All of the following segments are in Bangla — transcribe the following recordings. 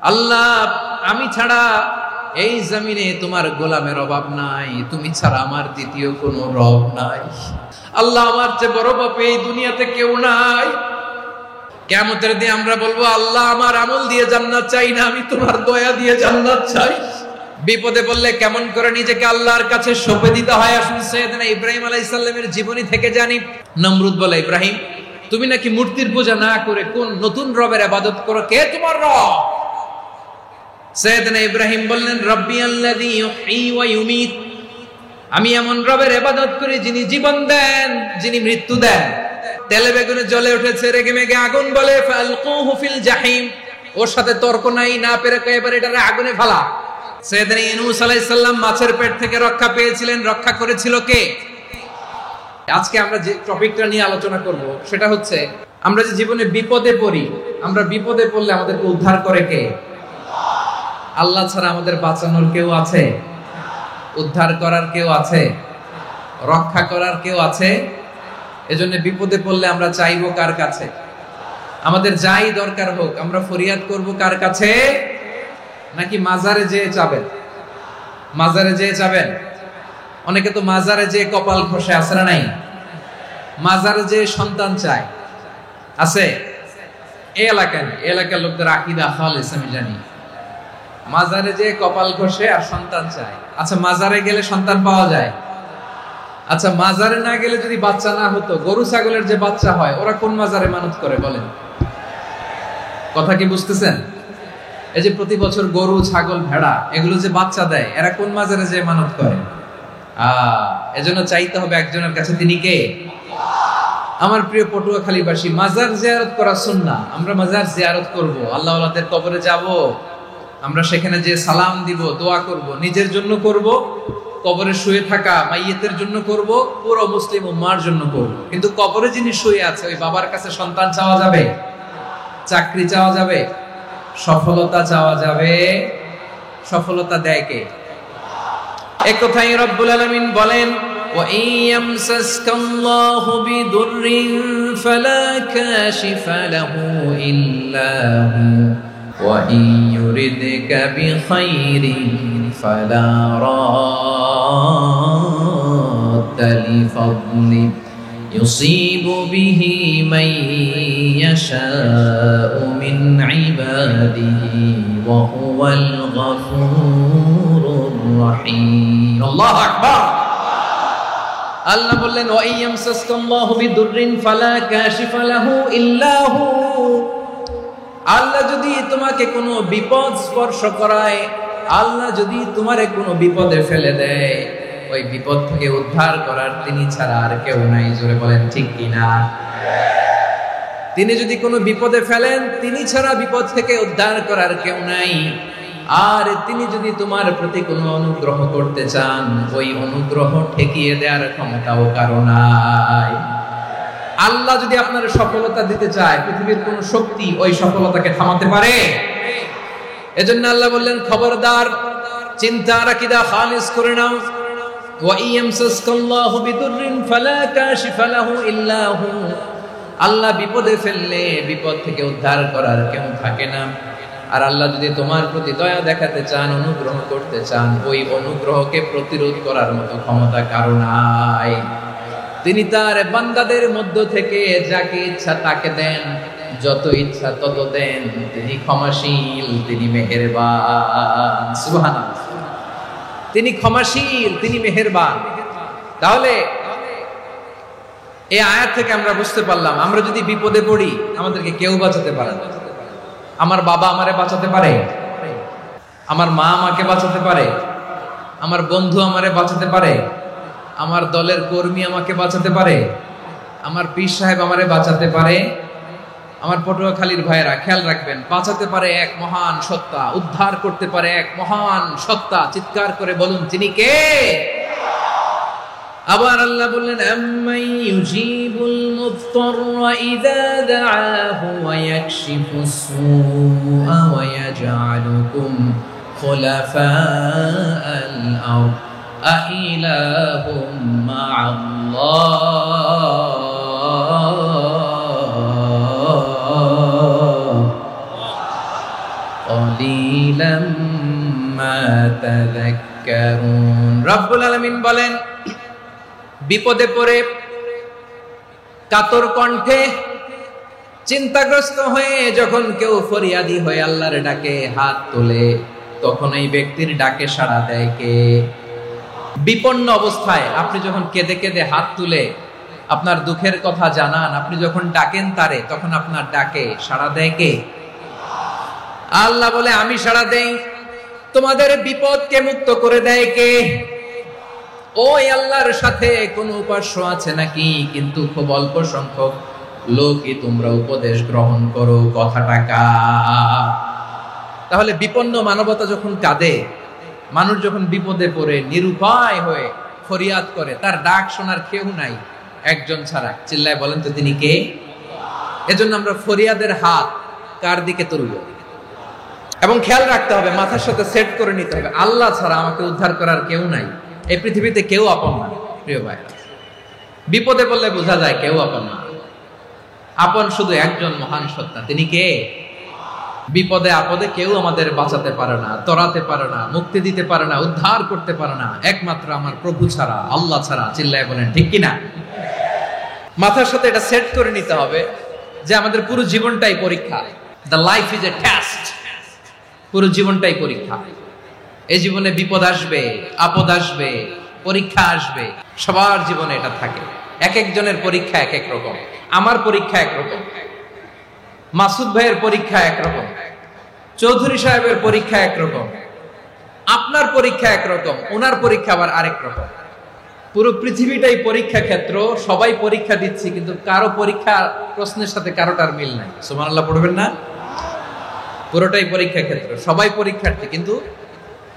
আল্লাহ আমি ছাড়া এই জমিনে তোমার গোলামের অভাব নাই, তুমি ছাড়া আমার দ্বিতীয় কোনো রব নাই। আল্লাহ আমার চেয়ে বড় বাপ এই দুনিয়াতে কেউ নাই। কিয়ামতের দিন আমরা বলবো, আল্লাহ আমার আমল দিয়ে জান্নাত চাই না, আমি তোমার দয়া দিয়ে জান্নাত চাই। বিপদে বললে কেমন করে নিজেকে আল্লাহর কাছে সঁপে দিতে হয় আসুন সাইয়েদনা ইব্রাহিম আলাইহিস সালামের জীবনী থেকে জানি। নমরুদ বলে, ইব্রাহিম তুমি নাকি মূর্তির পূজা না করে কোন নতুন রবের ইবাদত করো, কে তোমার রব? সাইয়েদনা ইব্রাহিম বললেন, রব্বি আল্লাযী ইউহয়ী ওয়া ইউমীত, আমি এমন রবের ইবাদত করি যিনি জীবন দেন, যিনি মৃত্যু দেন। তেলে বেগুনে জ্বলে উঠেছে, রেগে মেগে আগুন বলে ফালকুহু ফিল জাহিম, ওর সাথে তর্ক নাই, না পেরে এবারে এটারে আগুনে ফেলা। সাইয়েদনা ইউনূস আলাইহিস সালাম মাছের পেট থেকে রক্ষা পেয়েছিলেন, রক্ষা করেছিল কে? আজকে আমরা যে টপিকটা নিয়ে আলোচনা করব সেটা হচ্ছে, আমরা যে জীবনে বিপদে পড়ি, আমরা বিপদে পড়লে আমাদেরকে উদ্ধার করে কে? আল্লাহ ছাড়া আমাদের বাঁচানোর কেউ আছে? উদ্ধার করার কেউ আছে? রক্ষা করার কেউ আছে? এজন্য বিপদে পড়লে আমরা চাইবো কার কাছে? আমাদের যাই দরকার হোক আমরা ফরিয়াদ করব কার কাছে? নাকি মাজারে যেয়ে চাবেন? মাজারে যেয়ে চাবেন? অনেকে তো মাজারে যেয়ে কপাল ঘষে, আছে না নাই? মাজারে যেয়ে সন্তান চায়, আছে? এই এলাকার লোকদের আকীদা খালেস আমি জানি। মাজারে যেয়ে কপাল ঘষে আর সন্তান চায়। আচ্ছা মাজারে গেলে সন্তান পাওয়া যায়? আচ্ছা মাজারে না গেলে যদি বাচ্চা না হতো, গরু ছাগলের যে বাচ্চা হয় ওরা কোন মাজারে মানত করে বলেন? কথা কি বুঝতেছেন? এই যে প্রতি বছর গরু ছাগল ভেড়া এগুলো যে বাচ্চা দেয়, এরা কোন মাজারে যে মানত করে? এজন্য চাইতে হবে একজনের কাছে, তিনি কে? আমার প্রিয় পটুয়াখালীবাসী, মাজার জিয়ারত করা সুন্নাহ। আমরা মাজার জিয়ারত করব, আল্লাহ ওয়ালাদের কবরে যাব, আমরা সেখানে যে সালাম দিব, দোয়া করব, নিজের জন্য করব, কবরে শুয়ে থাকা মাইয়েতের জন্য করব, পুরো মুসলিম উম্মার জন্য করব। কিন্তু কবরে যিনি শুয়ে আছে ওই বাবার কাছে সন্তান চাওয়া যাবে? চাকরি চাওয়া যাবে? সফলতা চাওয়া যাবে? সফলতা দেয় কে? এক কথাই রব্বুল আলামিন বলেন, ওয়া ইয়ামসাসকাল্লাহু বিদুররিন ফালা কাশিফা লাহু ইল্লা হু ওয়া ইয়ুরিদকা বিখাইরিন ফালা রাদ্দা লিফাদলি ইউসিবু বিহি মান ইয়াশাউ মিন ইবাদিহি ওয়া হুয়াল গফুরুর রহিম। আল্লাহু আকবার। আল্লাহ বললেন, ওয়া ইয়ামসাসকাল্লাহু বিদুররিন ফালা কাশিফা লাহু ইল্লা হু, আল্লাহ যদি তোমাকে কোনো বিপদ স্পর্শ করায়, আল্লাহ যদি তোমারে কোনো বিপদে ফেলে দেয়, ওই বিপদ থেকে উদ্ধার করার তিনি ছাড়া আর কেউ নাই। জোরে বলেন ঠিক কিনা? তিনি যদি কোনো বিপদে ফেলেন, তিনি ছাড়া বিপদ থেকে উদ্ধার করার কেউ নাই। আর তিনি যদি তোমার প্রতি কোনো অনুগ্রহ করতে চান, ওই অনুগ্রহ ঠেকিয়ে দেওয়ার ক্ষমতাও কারো নাই। আল্লাহ যদি আপনার সফলতা দিতে চায়, পৃথিবীর কোন শক্তি ওই সফলতাকে থামাতে পারে? এজন্য আল্লাহ বললেন, খবরদার, চিন্তার আকীদা খালিস করে নাও। ওয়া ইয়ামসাসকাল্লাহু বিদুররিন ফালা কাশিফা লাহু ইল্লা হু, আল্লাহ বিপদে ফেললে বিপদ থেকে উদ্ধার করার কেউ থাকে না। আর আল্লাহ যদি তোমার প্রতি দয়া দেখাতে চান, অনুগ্রহ করতে চান, ওই অনুগ্রহকে প্রতিরোধ করার মতো ক্ষমতা কারো নাই। তিনি তার বান্দাদের মধ্য থেকে যাকে ইচ্ছা তাকে দেন, যত ইচ্ছা তত দেন। তিনি ক্ষমাশীল, তিনি মেহেরবান। সুবহানাল্লাহ। তিনি ক্ষমাশীল, তিনি মেহেরবান। তাহলে এই আয়াত থেকে আমরা বুঝতে পারলাম, আমরা যদি বিপদে পড়ি আমাদেরকে কেউ বাঁচাতে পারে না। আমার বাবা আমারে বাঁচাতে পারে, আমার মা আমাকে বাঁচাতে পারে, আমার বন্ধু আমারে বাঁচাতে পারে, আমার দলের কর্মী আমাকে বাঁচাতে পারে, আমার পীর সাহেব আমারে বাঁচাতে পারে। আমার পটুয়াখালীর ভাইয়েরা খেয়াল রাখবেন, বাঁচাতে পারে এক মহান সত্তা, উদ্ধার করতে পারে এক মহান সত্তা। চিৎকার করে বলুন, তিনি কে? আবার আল্লাহ বললেন, আম্মান ইউজিবুল মুফতাররা ইযা দাআহু ওয়া ইয়াকশিফুস সুআ ওয়া ইয়াজআলুকুম খুলাফাআল আরদ আইলাহুম মা'আল্লাহ قليلا ما تذكرون রব্বুল আলামিন বলেন বিপদে পড়ে কাতর কণ্ঠে চিন্তাগ্রস্ত হয়ে যখন কেউ ফরিয়াদি হয়ে আল্লাহর ডাকে হাত তোলে তখন এই ব্যক্তির ডাকে সাড়া দেয় কে? বিপন্ন অবস্থায় আপনি যখন কেঁদে কেঁদে হাত তুলে আপনার দুঃখের কথা জানান, আপনি যখন ডাকেন তারে, তখন আপনার ডাকে সাড়া দেয় কে? আল্লাহ বলে আমি সাড়া দেই। তোমাদের বিপদকে মুক্ত করে দেয় কে? ওই আল্লাহর সাথে কোন উপাস্য আছে নাকি? কিন্তু খুব অল্প সংখ্যক লোকই তোমরা উপদেশ গ্রহণ করো কথাটা কার? তাহলে বিপন্ন মানবতা যখন কাঁদে, মানুষ যখন বিপদে পড়ে নিরুপায় হয়ে ফরিয়াদ করে, তার ডাক শোনার কেউ নাই একজন ছাড়া। চিল্লায় বলেন তো তিনি কে? এজন্য আমরা ফরিয়াদের হাত কার দিকে তুলব? এবং খেয়াল রাখতে হবে, মাথার সাথে সেট করে নিতে হবে, আল্লাহ ছাড়া আমাকে উদ্ধার করার কেউ নাই। এই পৃথিবীতে কেউ আপন না। প্রিয় ভাই, বিপদে পড়লে বোঝা যায় কেউ আপন না। আপন শুধু একজন মহান সত্তা, তিনি কে? বিপদে আপদে কেউ আমাদের বাঁচাতে পারে না, তরাতে পারে না, মুক্তি দিতে পারে না, উদ্ধার করতে পারে না, একমাত্র আমার প্রভু ছাড়া, আল্লাহ ছাড়া। চিল্লায় বলেন ঠিক কিনা? মাথার সাথে এটা সেট করে নিতে হবে যে আমাদের পুরো জীবনটাই পরীক্ষা। The life is a test. পুরো জীবনটাই পরীক্ষা। এই জীবনে বিপদ আসবে, আপদ আসবে, পরীক্ষা আসবে, সবার জীবনে এটা থাকে। এক একজনের পরীক্ষা এক এক রকম। আমার পরীক্ষা একরকম, মাসুদ ভাইয়ের পরীক্ষা একরকম, চৌধুরী সাহেবের পরীক্ষা একরকম, আপনার পরীক্ষা একরকম, ওনার পরীক্ষা আবার আরেক রকম। পুরো পৃথিবীটাই পরীক্ষা ক্ষেত্র, সবাই পরীক্ষা দিচ্ছি, কিন্তু কারো পরীক্ষা প্রশ্নের সাথে কারোটার মিল নাই। সুবহানাল্লাহ পড়বেন না? পুরোটাই পরীক্ষা ক্ষেত্র, সবাই পরীক্ষার্থী, কিন্তু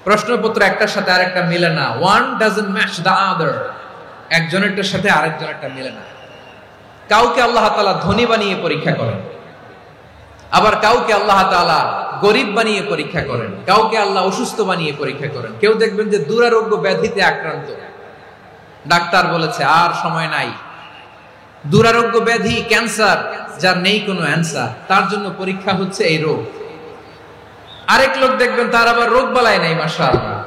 প্রশ্নপত্র একটার সাথে আরেকটা মিলে না। One doesn't match the other. একজনেরটার সাথে আরেকজনেরটা মিলে না। কাউকে আল্লাহ তাআলা ধনী বানিয়ে পরীক্ষা করেন, আবার কাউকে আল্লাহ তাআলা গরিব বানিয়ে পরীক্ষা করেন, কাউকে আল্লাহ অসুস্থ বানিয়ে পরীক্ষা করেন। কেউ দেখবেন যে দুরারোগ্য ব্যাধিতে আক্রান্ত, ডাক্তার বলেছে আর সময় নাই, দুরারোগ্য ব্যাধি, ক্যান্সার, যার নেই কোনো অ্যান্সার, তার জন্য পরীক্ষা হচ্ছে এই রোগ। আরেক লোক দেখবেন তার আবার রোগ বালাই নাই, মাশাআল্লাহ,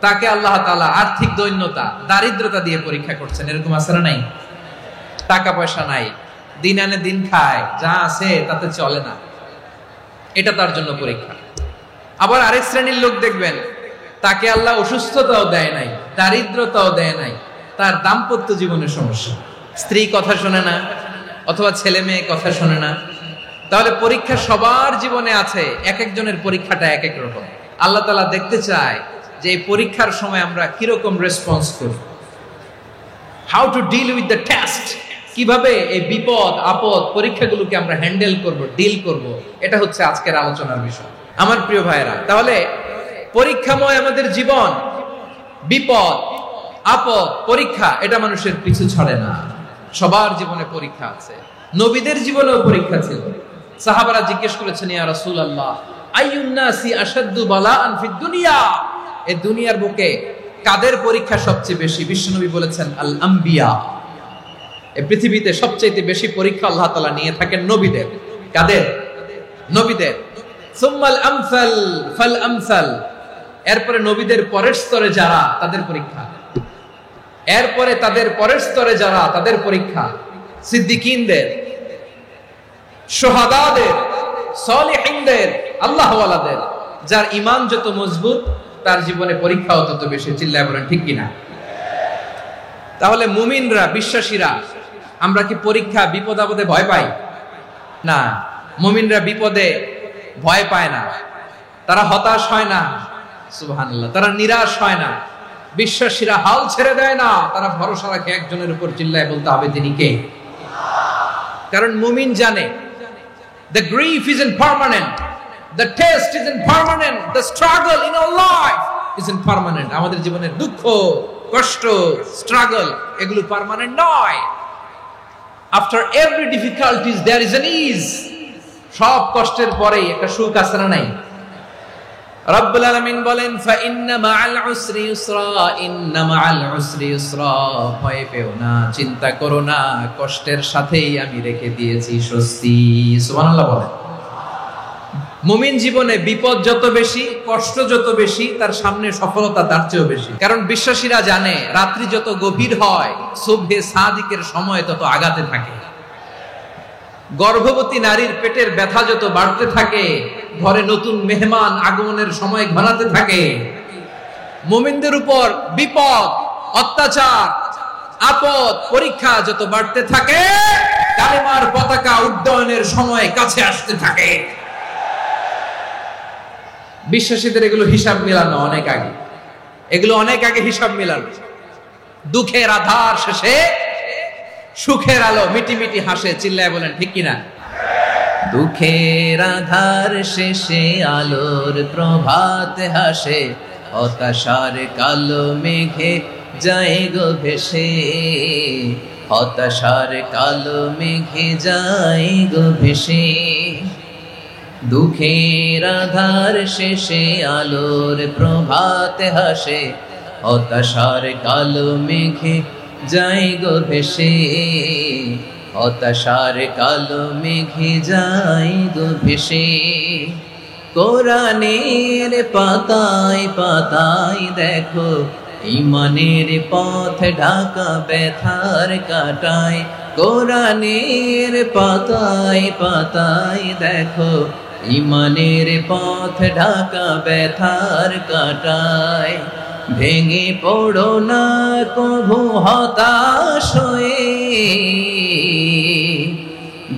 তাকে আল্লাহ তাআলা আর্থিক দৈন্যতা, দারিদ্রতা দিয়ে পরীক্ষা করছেন। এরকম আছে না নাই? টাকা পয়সা নাই, দিন আনে দিন খায়, যা আছে তাতে চলে না, এটা তার জন্য পরীক্ষা। আবার আরেক শ্রেণীর লোক দেখবেন তাকে আল্লাহ অসুস্থতাও দেয় নাই, দারিদ্রতাও দেয় নাই, তার দাম্পত্য জীবনের সমস্যা, স্ত্রী কথা শোনে না অথবা ছেলে মেয়ে কথা শোনে না। তাহলে পরীক্ষা সবার জীবনে আছে, এক একজনের পরীক্ষাটা এক এক রকম। আল্লাহ তাআলা দেখতে চায় যে এই পরীক্ষার সময় আমরা কিরকম রেসপন্স করি, how to deal with the test, কিভাবে এই বিপদ আপদ পরীক্ষাগুলোকে আমরা হ্যান্ডেল করব, ডিল করব, এটা হচ্ছে আজকের আলোচনার বিষয়। আমার প্রিয় ভাইয়েরা, তাহলে পরীক্ষাময় আমাদের জীবন, বিপদ আপদ পরীক্ষা, এটা মানুষের পিছু ছাড়ে না। সবার জীবনে পরীক্ষা আছে। নবীদের জীবনেও পরীক্ষা ছিল। সাহাবারা জিজ্ঞেস করেছেন, ইয়া রাসূলুল্লাহ, আইয়ুন নাসি আশাদ্দু বালাআন ফিদ দুনিয়া, এই দুনিয়ার বুকে কাদের পরীক্ষা সবচেয়ে বেশি? বিশ্বনবী বলেছেন, আল আম্বিয়া। এই পৃথিবীতে সবচেয়ে বেশি পরীক্ষা আল্লাহ তাআলা নিয়ে থাকেন নবীদের। কাদের? নবীদের। সুম্মাল আমসাল ফাল আমসাল, এরপরে নবীদের পরের স্তরে যারা, তাদের পরীক্ষা। এরপরে তাদের পরের স্তরে যারা, তাদের পরীক্ষা। সিদ্দিকিনদের, শুহাদাদের, সালিহিনদের, আল্লাহওয়ালাদের। যার ঈমান যত মজবুত, তার জীবনে পরীক্ষাও তত বেশি। চিল্লায় বলেন ঠিক কিনা? তাহলে মুমিনরা, বিশ্বাসীরা, আমরা কি পরীক্ষা বিপদ আপদে ভয় পাই? না, মুমিনরা বিপদে ভয় পায় না, তারা হতাশ হয় না, সুবহানাল্লাহ, তারা নিরাশ হয় না। বিশ্বাসীরা হাল ছেড়ে দেয় না, তারা ভরসা রাখে একজনের উপর। চিল্লায় বলতে হবে তিনি কে? কারণ মুমিন জানে the grief isn't permanent, the test isn't permanent, the struggle in our life isn't permanent. আমাদের জীবনের দুঃখ, কষ্ট, স্ট্রাগল, এগুলো পার্মানেন্ট নয়। After every difficulties there is an ease. সব কষ্টের পরেই একটা সুখ আছে না নাই? রব্বুল আলামিন বলেন, ফা ইন্না মাআল উসরি ইউসরা, ইন্না মাআল উসরি ইউসরা, ভয় পেও না, চিন্তা করো না, কষ্টের সাথেই আমি রেখে দিয়েছি স্বস্তি। সুবহানাল্লাহ বলেন। মুমিন জীবনে বিপদ যত বেশি, কষ্ট যত বেশি, তার সামনে সফলতা তার চেয়েও বেশি। কারণ বিশ্বাসীরা জানে রাত্রি যত গভীর হয়, সুবহে সাদিকের সময় তত আগাতে থাকে। গর্ভবতী নারীর পেটের ব্যথা যত বাড়তে থাকে, ঘরে নতুন মেহমান আগমনের সময় ঘনাতে থাকে। মুমিনদের উপর বিপদ, অত্যাচার, আপদ, পরীক্ষা যত বাড়তে থাকে, কালেমার পতাকা উড্ডয়নের সময় কাছে আসতে থাকে। বিশ্বাসীদের এগুলো হিসাব মিলানো অনেক আগে, এগুলো অনেক আগে হিসাব মিলানো। দুঃখের আধার শেষে সুখের আলো মিটি মিটি হাসে, চিল্লায় বলেন ঠিক কিনা? দুঃখের আধার শেষে আলোর প্রভাত হাসে, হতাশার কালো মেঘে যায় গো ভেসে, হতাশার কালো মেঘে যায় গো ভেসে। দুঃখের আধার শেষে আলোর প্রভাত হাসে, হতাশার কালো মেঘে যায় গো ভেসে, হতাশার কালো মেঘে যায় গো ভেসে। কোরআনের পাতায় পাতায় দেখো ঈমানের পথ ঢাকা ব্যথার কাটায়। কোরআনের পাতায় পাতায় দেখো ঈমানের পথ ঢাকা ব্যথার কাটায়। ভেঙে পড়ো না কভু হতাশ হয়ে,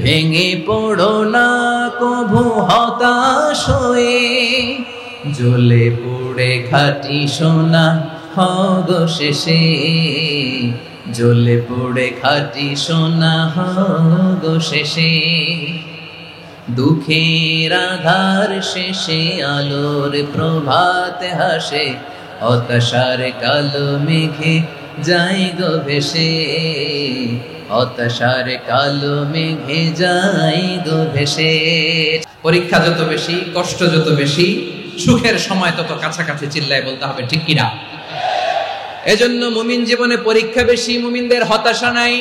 ভেঙে পড়ো না কভু হতাশ হয়ে, জ্বলে পুড়ে খাঁটি সোনা হগো শেষে, জ্বলে পুড়ে খাঁটি সোনা হগো শেষে। দুঃখের আধার শেষে আলোর প্রভাত হাসে, হতাশার কালো মেঘে যায় গো ভেসে, হতাশার কালো মেঘে যায় গো ভেসে। পরীক্ষা যত বেশি, কষ্ট যত বেশি, সুখের সময় তত কাছাকাছি, চিল্লায় বলতে হবে ঠিক কিনা? এজন্য মুমিন জীবনে পরীক্ষা বেশি, মুমিনদের হতাশা নাই।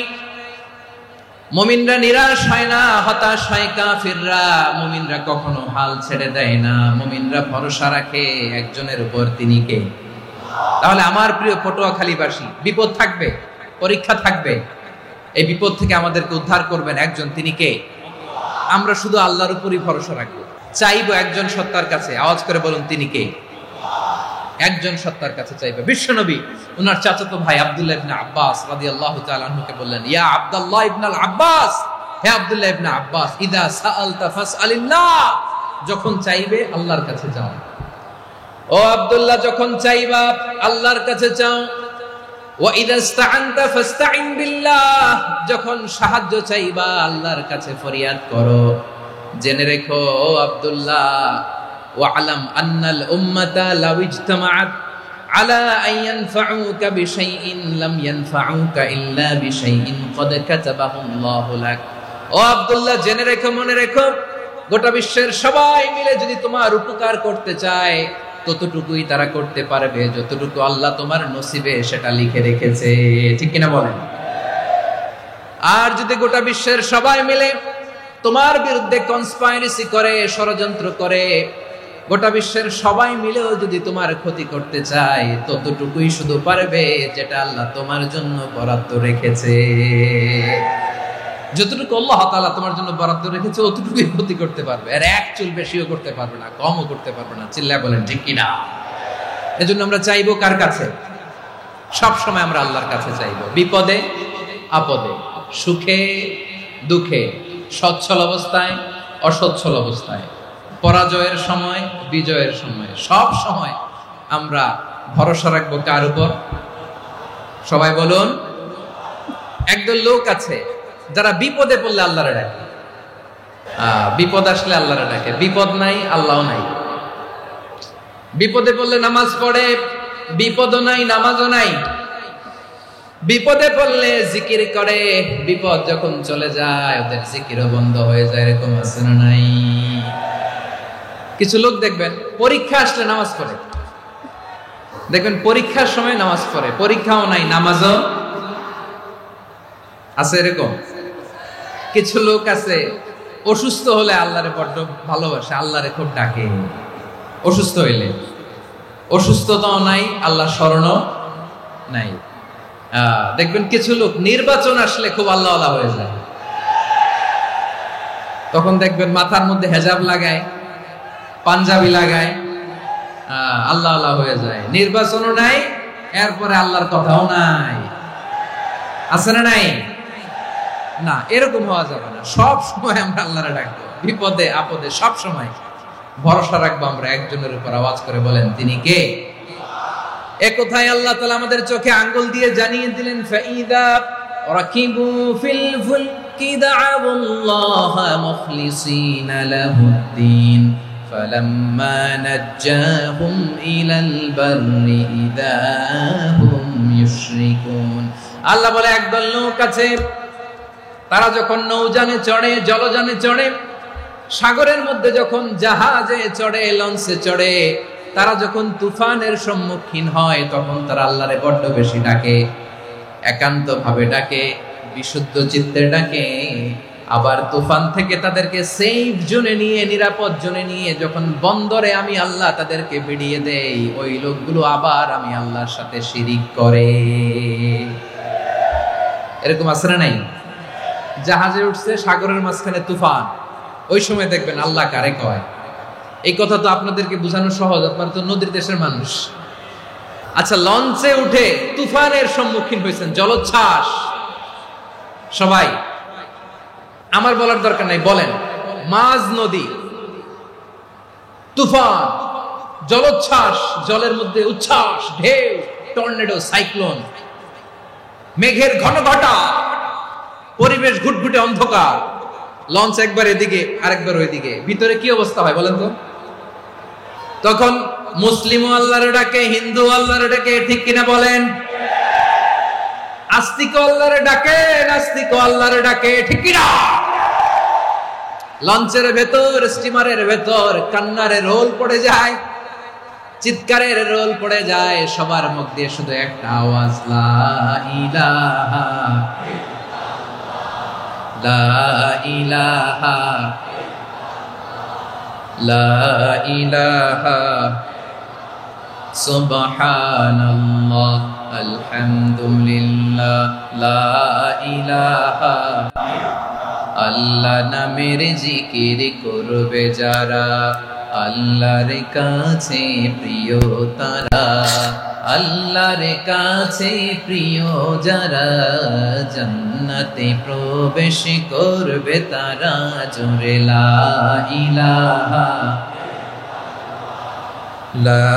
মুমিনরা নিরাশ হয় না, হতাশ হয় কাফিররা। মুমিনরা কখনো হাল ছেড়ে দেয় না, মুমিনরা ভরসা রাখে একজনের উপর, তিনি কে? তাহলে আমার প্রিয় পটুয়াখালীবাসী, বিপদ থাকবে, পরীক্ষা থাকবে, এই বিপদ থেকে আমাদেরকে উদ্ধার করবেন একজন, তিনি কে? আমরা শুধু আল্লাহর উপরই ভরসা রাখবো, চাইবো একজন সত্তার কাছে। আওয়াজ করে বলুন তিনি কে? একজন সত্তার কাছে চাইবে। বিশ্বনবী ওনার চাচাতো ভাই আব্দুল্লাহ ইবনে আব্বাস রাদিয়াল্লাহু তাআলা আনহুকে বললেন, ইয়া আব্দুল্লাহ ইবনে আব্বাস, হে আব্দুল্লাহ ইবনে আব্বাস, ইদা সাআলতা ফাসআলিল্লাহ, যখন চাইবে আল্লাহর কাছে যাও। ও আব্দুল্লাহ, যখন চাইবা আল্লাহর কাছে চাও। ওয়া ইদা ইসতাআনতা ফাসতাইন বিল্লাহ, যখন সাহায্য চাইবা আল্লাহর কাছে ফরিয়াদ করো। জেনে রেখো ও আব্দুল্লাহ, ওয়া'লাম আন্নাল উম্মাতা লাউ ইজতামাআত আলা আন ইয়ানফাউকা বিশাইইন লাম ইয়ানফাউকা ইল্লা বিশাইইন ক্বাদ কাতাবাহু আল্লাহু লাক। ও আব্দুল্লাহ, জেনে রেখো, মনে রেখো, গোটা বিশ্বের সবাই মিলে যদি তোমার উপকার করতে চায়, ততটুকুই তারা করতে পারবে যতটুকু আল্লাহ তোমার নসিবে সেটা লিখে রেখেছে। ঠিক কিনা বলেন? আর যদি গোটা বিশ্বের সবাই মিলে তোমার বিরুদ্ধে কনস্পাইরেসি করে, ষড়যন্ত্র করে, গোটা বিশ্বের সবাই মিলেও যদি তোমার ক্ষতি করতে চায়, ততটুকুই শুধু পারবে যেটা আল্লাহ তোমার জন্য বরাদ্দ রেখেছে। যতটুকু আল্লাহ তাআলা তোমার জন্য বরাদ্দ রেখেছে অতটুকুই ক্ষতি করতে পারবে, আর এক চুল বেশিও করতে পারবে না, কমও করতে পারবে না। চিল্লায় বলেন ঠিক কিনা? এজন্য আমরা চাইবো কার কাছে? সব সময় আমরা আল্লাহর কাছে চাইবো, বিপদে আপদে, সুখে দুঃখে, সচ্ছল অবস্থায় অসচ্ছল অবস্থায়, পরাজয়ের সময় বিজয়ের সময়, সব সময় আমরা ভরসা রাখবো কার উপর? সবাই বলুন। একদল লোক আছে যারা বিপদে পড়লে আল্লাহরে ডাকে, বিপদ আসলে আল্লাহরে ডাকে, বিপদ নাই আল্লাহও নাই। বিপদে পড়লে নামাজ পড়ে, বিপদও নাই নামাজও নাই। বিপদে পড়লে জিকির করে, বিপদ যখন চলে যায় ওদের জিকিরও বন্ধ হয়ে যায়। এরকম আছে না নাই? কিছু লোক দেখবেন পরীক্ষা আসলে নামাজ পড়ে, দেখবেন পরীক্ষার সময় নামাজ পড়ে, পরীক্ষাও নাই নামাজও আছে। এরকম কিছু লোক আছে অসুস্থ হলে আল্লাহরে বড্ড ভালোবাসে, আল্লাহরে খুব ডাকে। অসুস্থ হইলে অসুস্থতাও নাই, আল্লাহ স্মরণও নাই। দেখবেন কিছু লোক নির্বাচন আসলে খুব আল্লাহওয়ালা হয়ে যায়। তখন দেখবেন মাথার মধ্যে হেজাব লাগায়, পাঞ্জাবি লাগায়, আল্লাহওয়ালা হয়ে যায়। নির্বাচনও নাই, এরপরে আল্লাহর কথাও নাই। আছে না নাই? না, এরকম হওয়া যাবে না। সব সময় আমরা আল্লাহরে ডাকবো, বিপদে আপদে সব সময় ভরসা রাখবো আমরা একজনের উপর। আওয়াজ করে বলেন, তিনি কে? এ কথায় আল্লাহ তাআলা আমাদের চোখে আঙ্গুল দিয়ে জানিয়ে দিলেন, ফাইদা রাকিবু ফিল ফুলকি দা'আউল্লাহা মুখলিসিনা লাহুদ্দিন ফালাম্মা নাজ্জাহুম ইলাল বাররি ইযা হুম ইউশরিকুন। আল্লাহ বলে, একদল লোক আছে, তারা যখন নৌযানে চড়ে, জলযানে চড়ে, সাগরের মধ্যে যখন জাহাজে চড়ে, লঞ্চে চড়ে, তারা যখন তুফানের সম্মুখীন হয়, তখন তারা আল্লাহরে বড্ড বেশি ডাকে, একান্ত ভাবে ডাকে, বিশুদ্ধ চিত্তে ডাকে। আবার তুফান থেকে তাদেরকে সেফ জোনে নিয়ে, নিরাপদ জোনে নিয়ে যখন বন্দরে আমি আল্লাহ তাদেরকে ভিড়িয়ে দেই, ওই লোকগুলো আবার আমি আল্লাহর সাথে শিরিক করে। এরকম আছে না নাই? জাহাজে উঠছে, সাগরের মাঝখানে তুফান, ওই সময় দেখবেন আল্লাহ কারে কয়। এই কথা তো আপনাদেরকে বোঝানো সহজ, আপনারা তো নদীর দেশের মানুষ। আচ্ছা, লঞ্চে উঠে তুফানের সম্মুখীন হয়েছেন, জলোচ্ছ্বাস, সবাই, আমার বলার দরকার নাই, বলেন, মাঝ নদী, তুফান, জলোচ্ছ্বাস, জলের মধ্যে উচ্ছ্বাস, ঢেউ, টর্নেডো, সাইক্লোন, মেঘের ঘনঘটা, পরিবেশ ঘুটঘুটে অন্ধকার, লঞ্চ একবার এদিকে আরেকবার ওইদিকে, ভিতরে কি অবস্থা হয় বলেন তো? তখন মুসলিম আল্লাহর ডাকে, হিন্দু আল্লাহর ডাকে, ঠিক কিনা বলেন? আস্তিক আল্লাহর ডাকে, নাস্তিক আল্লাহর ডাকে, ঠিক কিনা? লঞ্চের ভেতর, স্টিমারের ভেতর কান্নারে রোল পড়ে যায়, চিৎকারের রোল পড়ে যায়, সবার মুখ দিয়ে শুধু একটা আওয়াজ, লা ইলাহা লা ইলাহা লা ইলাহা সুবহানাল্লাহ আলহামদুলিল্লাহ লা ইলাহা। আল্লাহ নামের জিকির করবে যারা, আল্লাহর কাছে প্রিয় তারা, আল্লাহর কাছে প্রিয় যারা, জান্নাতে প্রবেশ করবে তারা, জোরে লা ইলাহা লা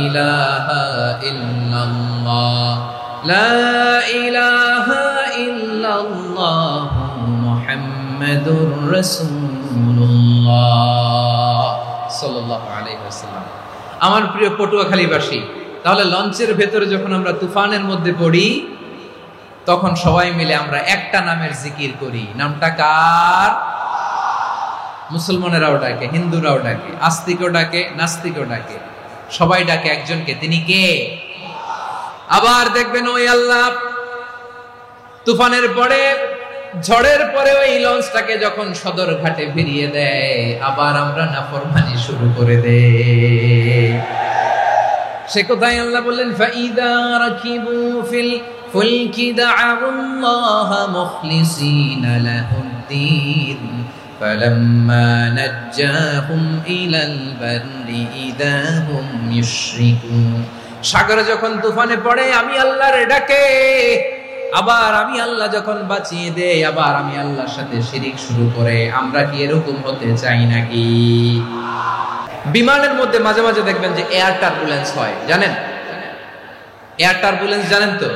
ইলাহা ইল্লাল্লাহ লা ইলাহা ইল্লাল্লাহ মুহাম্মাদুর রাসূলুল্লাহ সাল্লাল্লাহু আলাইহি ওয়াসাল্লাম। আমার প্রিয় পটুয়াখালীবাসী, তাহলে লঞ্চের ভেতরে যখন আমরা তুফানের মধ্যে পড়ি, তখন সবাই মিলে আমরা একটা নামের জিকির করি। নামটা কার? মুসলমানেরাও ডাকে, হিন্দুরাও ডাকে, আস্তিকও ডাকে, নাস্তিকও ডাকে, সবাই ডাকে একজনকে, তিনি কে? আবার দেখবেন ওই আল্লাহ তুফানের পরে, ঝড়ের পরে ওই লঞ্চটাকে যখন সদর ঘাটে ফিরিয়ে দেয়, আবার আমরা নাফরমানি শুরু করে দেই। সে কোথায় আল্লাহ বললেন, ফাইদা রাকিবু ফিল ফুলকি দা'আউল্লাহা মুখলিসিনা লাহুদ্দিন ফালাম্মা নাজ্জাহুম ইলাল বাররি ইযা হুম ইউশরিকুন। সাগরে যখন তুফানে পড়ে আমি আল্লাহর ডাকে, আবার আমি আল্লাহ যখন বাঁচিয়ে দেই, আবার আমি আল্লাহর সাথে শিরিক শুরু করে। আমরা কি এরকম হতে চাই নাকি? বিমানের মধ্যে মাঝে মাঝে দেখবেন যে এয়ার টার্বুলেন্স হয়, জানেন? এয়ার টার্বুলেন্স জানেন তো?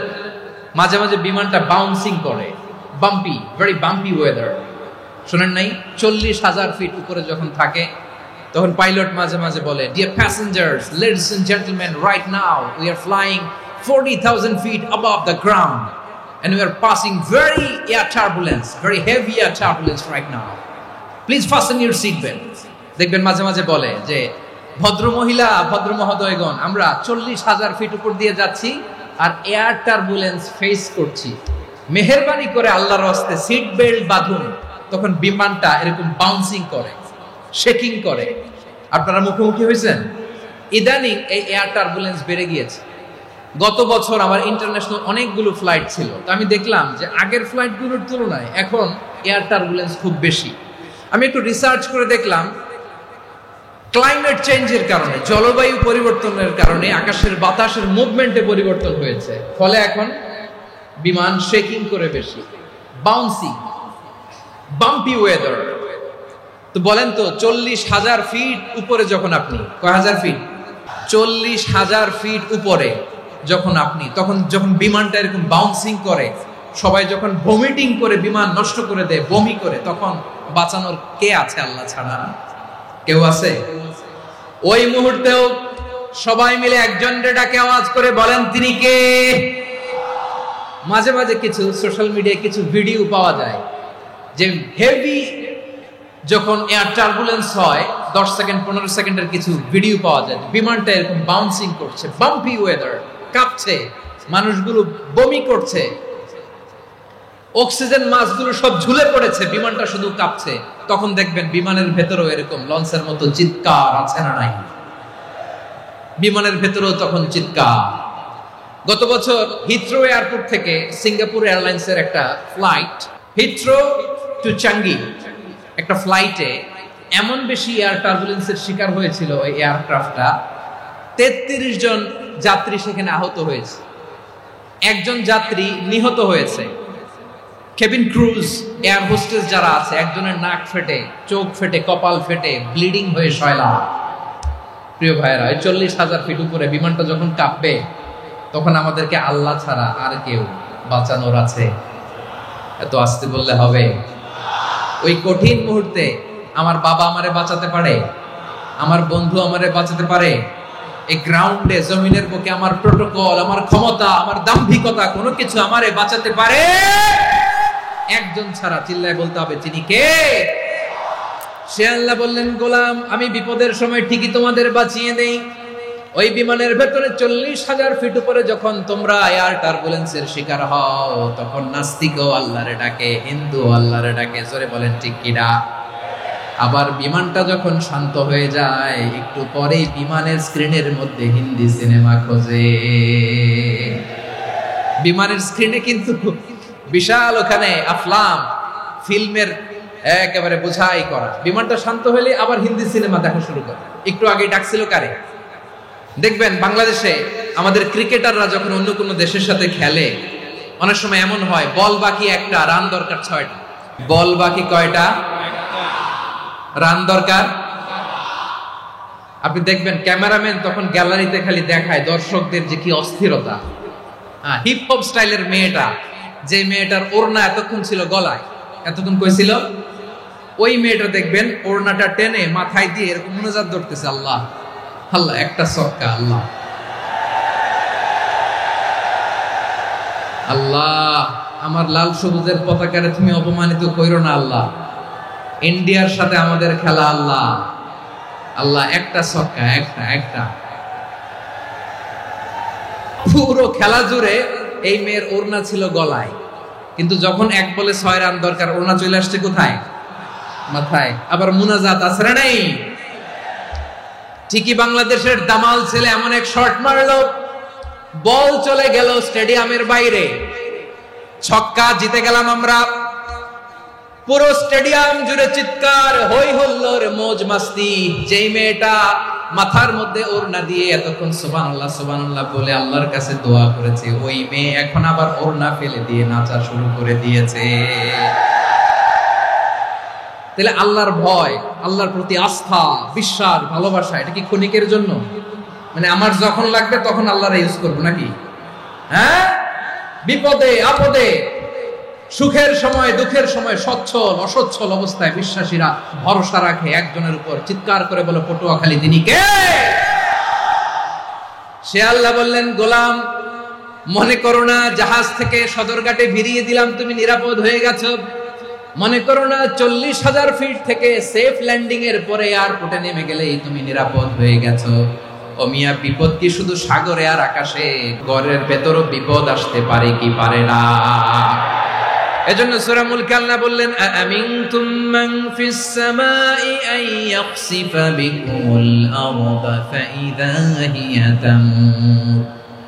মাঝে মাঝে বিমানটা বাউন্সিং করে, বাম্পি, ভেরি বাম্পি ওয়েদার। শোনেন নাই? 40,000 ফিট উপরে যখন থাকে, তখন পাইলট মাঝে মাঝে বলে, dear passengers, ladies and gentleman, right now we are flying 40,000 feet above the ground and we are passing very air turbulence, very heavy air turbulence right now. Please fasten your seat belts. দেখবেন মাঝে মাঝে বলে যে, ভদ্র মহিলা, ভদ্র মহোদয়গণ, আমরা 40,000 ফিট উপর দিয়ে যাচ্ছি আর এয়ার টার্বুলেন্স ফেস করছি, মেহেরবানি করে আল্লাহর রাস্তে সিট বেল্ট বাঁধুন, তখন বিমানটা এরকম বাউন্সিং করে, শেকিং করে। আপনারা মুখোমুখি হয়েছেন? ইদানিং এই এয়ার টার্বুলেন্স বেড়ে গিয়েছে। গত বছর আমার ইন্টারন্যাশনাল অনেকগুলো ফ্লাইট ছিল, তো আমি দেখলাম যে আগের ফ্লাইটগুলোর তুলনায় এখন এয়ার টার্বুলেন্স খুব বেশি। আমি একটু রিসার্চ করে দেখলাম, ক্লাইমেট চেঞ্জের কারণে, জলবায়ু পরিবর্তনের কারণে আকাশের বাতাসের মুভমেন্টে পরিবর্তন হয়েছে, ফলে এখন বিমান শেকিং করে বেশি, বাউন্সিং, বাম্পি ওয়েদার। তো বলেন তো 40,000 ফিট উপরে যখন আপনি, কয় হাজার ফিট? 40,000 ফিট উপরে যখন আপনি, তখন যখন বিমানটা এরকম বাউন্সিং করে, সবাই যখন ভমিটিং করে বিমান নষ্ট করে দেয়, বমি করে, তখন বাঁচানোর কে আছে আল্লাহ ছাড়া? কেউ আছে? ওই মুহূর্তেও সবাই মিলে একজনের ডাকে আওয়াজ করে বলেন তিনি কে? মাঝে মাঝে কিছু সোশ্যাল মিডিয়ায় কিছু ভিডিও পাওয়া যায় যে হেভি যখন এয়ার টার্বুলেন্স হয়, 10 সেকেন্ড 15 সেকেন্ডের কিছু ভিডিও পাওয়া যায়, বিমানটা এরকম বাউন্সিং করছে, বাম্পি ওয়েদার, কাঁপছে, মানুষগুলো বমি করছে, অক্সিজেন মাস্কগুলো সব ঝুলে পড়েছে, বিমানটা শুধু কাঁপছে। তখন দেখবেন বিমানের ভেতরেও এরকম লঞ্চের মতো চিৎকার আছে না নাই? বিমানের ভেতরেও তখন চিৎকার। গত বছর হিথ্রো এয়ারপোর্ট থেকে সিঙ্গাপুর এয়ারলাইন্সের একটা ফ্লাইট, হিথ্রো টু চাঙ্গি, একটা ফ্লাইটে এমন বেশি এয়ার টার্বুলেন্সের শিকার হয়েছিল ওই এয়ারক্রাফটটা, 33 জন যাত্রী সেখানে আহত হয়েছে, একজন যাত্রী নিহত হয়েছে। কেবিন ক্রুজ, এয়ার হোস্টেস যারা আছে, একজনের নাক ফেটে, চোখ ফেটে, কপাল ফেটে, ব্লিডিং হয়ে শয়লা। প্রিয় ভাইয়েরা, 40,000 ফিট উপরে বিমানটা যখন কাঁপবে, তখন আমাদেরকে আল্লাহ ছাড়া আর কেউ বাঁচানোর আছে? এত আস্তে বললে হবে? ওই কঠিন মুহূর্তে আমার বাবা আমারে বাঁচাতে পারে, আমার বন্ধু আমারে বাঁচাতে পারে। এই গ্রাউন্ডে, জমিনের বুকে আমার প্রোটোকল, আমার ক্ষমতা, আমার দাম্ভিকতা, কোনো কিছু আমারে বাঁচাতে পারে একজন ছাড়া। চিল্লায় বলতে হবে তিনি কে? সে আল্লাহ বললেন, গোলাম আমি বিপদের সময় ঠিকই তোমাদের বাঁচিয়ে দেই। ওই বিমানের ভেতরে 40,000 ফিট উপরে যখন তোমরা এয়ার টার্বুলেন্সের শিকার হও, তখন নাস্তিকও আল্লাহরে ডাকে, হিন্দু আল্লাহরে ডাকে। জোরে বলেন ঠিক কিনা? আবার বিমানটা যখন শান্ত হয়ে যায়, একটু পরেই বিমানের স্ক্রিনের মধ্যে হিন্দি সিনেমা খোঁজে। বিমানের স্ক্রিনে কিন্তু বিশাল ওখানে আফলাম ফিল্মের একেবারে বোঝাই করা। বিমানটা শান্ত হলে আবার হিন্দি সিনেমা দেখা শুরু করে। একটু আগে ডাকছিল কারে? দেখবেন বাংলাদেশে আমাদের ক্রিকেটাররা যখন অন্য কোনো দেশের সাথে খেলে, অনেক সময় এমন হয় বল বাকি একটা, রান দরকার 6টা। বল বাকি কয়টা? রান দরকার। আপনি দেখবেন ক্যামেরাম্যান তখন গ্যালারিতে খালি দেখায় দর্শকদের যে কি অস্থিরতা। হিপ হপ স্টাইলের মেয়েটা, যে মেয়েটার ওড়না এতক্ষণ ছিল গলায়, এতক্ষণ কই ছিল, ওই মেয়েটা দেখবেন ওড়নাটা টেনে মাথায় দিয়ে এরকম মুনাজাত ধরতেছে, আল্লাহ আল্লাহ, একটা সক্কা, আল্লাহ আল্লাহ, আমার লাল সবুজের পতাকারে তুমি অপমানিত কইরো না আল্লাহ, ইন্ডিয়ার সাথে আমাদের খেলা, আল্লাহ আল্লাহ, একটা সক্কা, একটা একটা। পুরো খেলা জুড়ে এই মেয়ের ওড়না ছিল গলায়, কিন্তু যখন 1 বলে 6 রান দরকার, ওড়না চলে আসছে কোথায়? মাথায়। আবার মুনাজাত আছে না নাই? ঠিকই বাংলাদেশের দামাল ছেলে এমন এক শট মারলো, বল চলে গেল স্টেডিয়ামের বাইরে, ছক্কা, জিতে গেলাম আমরা। পুরো স্টেডিয়াম জুড়ে চিৎকার, হই হুল্লোড়, মৌজ মাস্তি। যেই মেয়েটা মাথার মধ্যে ওড়না দিয়ে এতক্ষণ সুবহানাল্লাহ সুবহানাল্লাহ বলে আল্লাহর কাছে দোয়া করেছে, ওই মেয়ে এখন আবার ওড়না ফেলে দিয়ে নাচা শুরু করে দিয়েছে। তাহলে আল্লাহর ভয়, আল্লাহর প্রতি আস্থা, বিশ্বাস, ভালোবাসা, এটা কি ক্ষণিকের জন্য? মানে আমার যখন লাগবে তখন আল্লাহর ইউজ করবো নাকি? হ্যাঁ, বিপদে আপদে, সুখের সময় দুঃখের সময়, সচ্ছল অসচ্ছল অবস্থায় বিশ্বাসীরা ভরসা রাখে একজনের উপর। চিৎকার করে বলে পটুয়াখালী তিনি কে? সে আল্লাহ বললেন, গোলাম মনে করো না জাহাজ থেকে সদরঘাটে ভিড়িয়ে দিলাম তুমি নিরাপদ হয়ে গেছো, মনে করো না 40,000 ফিট থেকে সেফ ল্যান্ডিং এর পরে এয়ারপোর্টে নেমে গেলেই তুমি নিরাপদ হয়ে গেছো। ও মিয়া, বিপদ কি শুধু সাগরে আর আকাশে? ঘরের ভেতরও বিপদ আসতে পারে কি পারে না? এজন্য সূরা মুলক আল্লাহ বললেন আমিনতুম মান ফিস সামাই আন ইয়াখসিফা বিকুমুল আরদা ফাইযা হিয়া তামুর।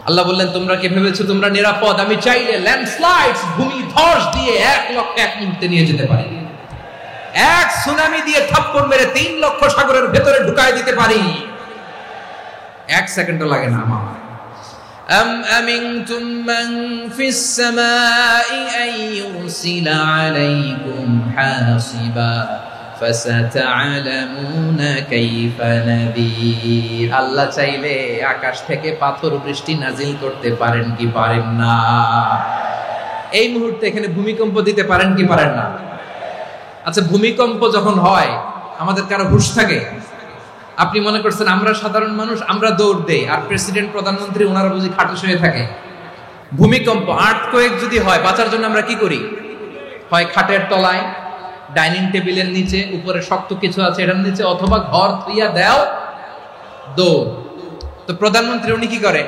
আল্লাহ বললেন তোমরা কি ভেবেছো তোমরা নিরাপদ? আমি চাইলে ল্যান্ডস্লাইডস, ভূমিধস দিয়ে 1 লক্ষ 1 মুহূর্তে নিয়ে যেতে পারি। এক সুনামি দিয়ে থাপ্পড় মেরে 3 লক্ষ সাগরের ভেতরে ঢুকায় দিতে পারি। 1 সেকেন্ডও লাগে না আমার। أم أمنتم من في السماء أن يرسل عليكم حاصبا فستعلمون كيف نذير। আল্লাহ চাইলে আকাশ থেকে পাথর বৃষ্টি নাজিল করতে পারেন কি পারেন না? এই মুহূর্তে এখানে ভূমিকম্প দিতে পারেন কি পারেন না? আচ্ছা, ভূমিকম্প যখন হয় আমাদের কারো হুঁশ থাকে? আপনি মনে করছেন আমরা সাধারণ মানুষ, আমরা দৌড় দেই, আর প্রেসিডেন্ট প্রধানমন্ত্রী ওনারা বুঝি খাটে শুয়ে থাকে? ভূমিকম্প, আর্থকোয়েক যদি হয় বাঁচার জন্য আমরা কি করি? হয় খাটের তলায়, ডাইনিং টেবিলের নিচে, উপরে শক্ত কিছু আছে এটার নিচে, অথবা ঘর থুইয়া দেও দৌড়। তো প্রধানমন্ত্রী উনি কি করে?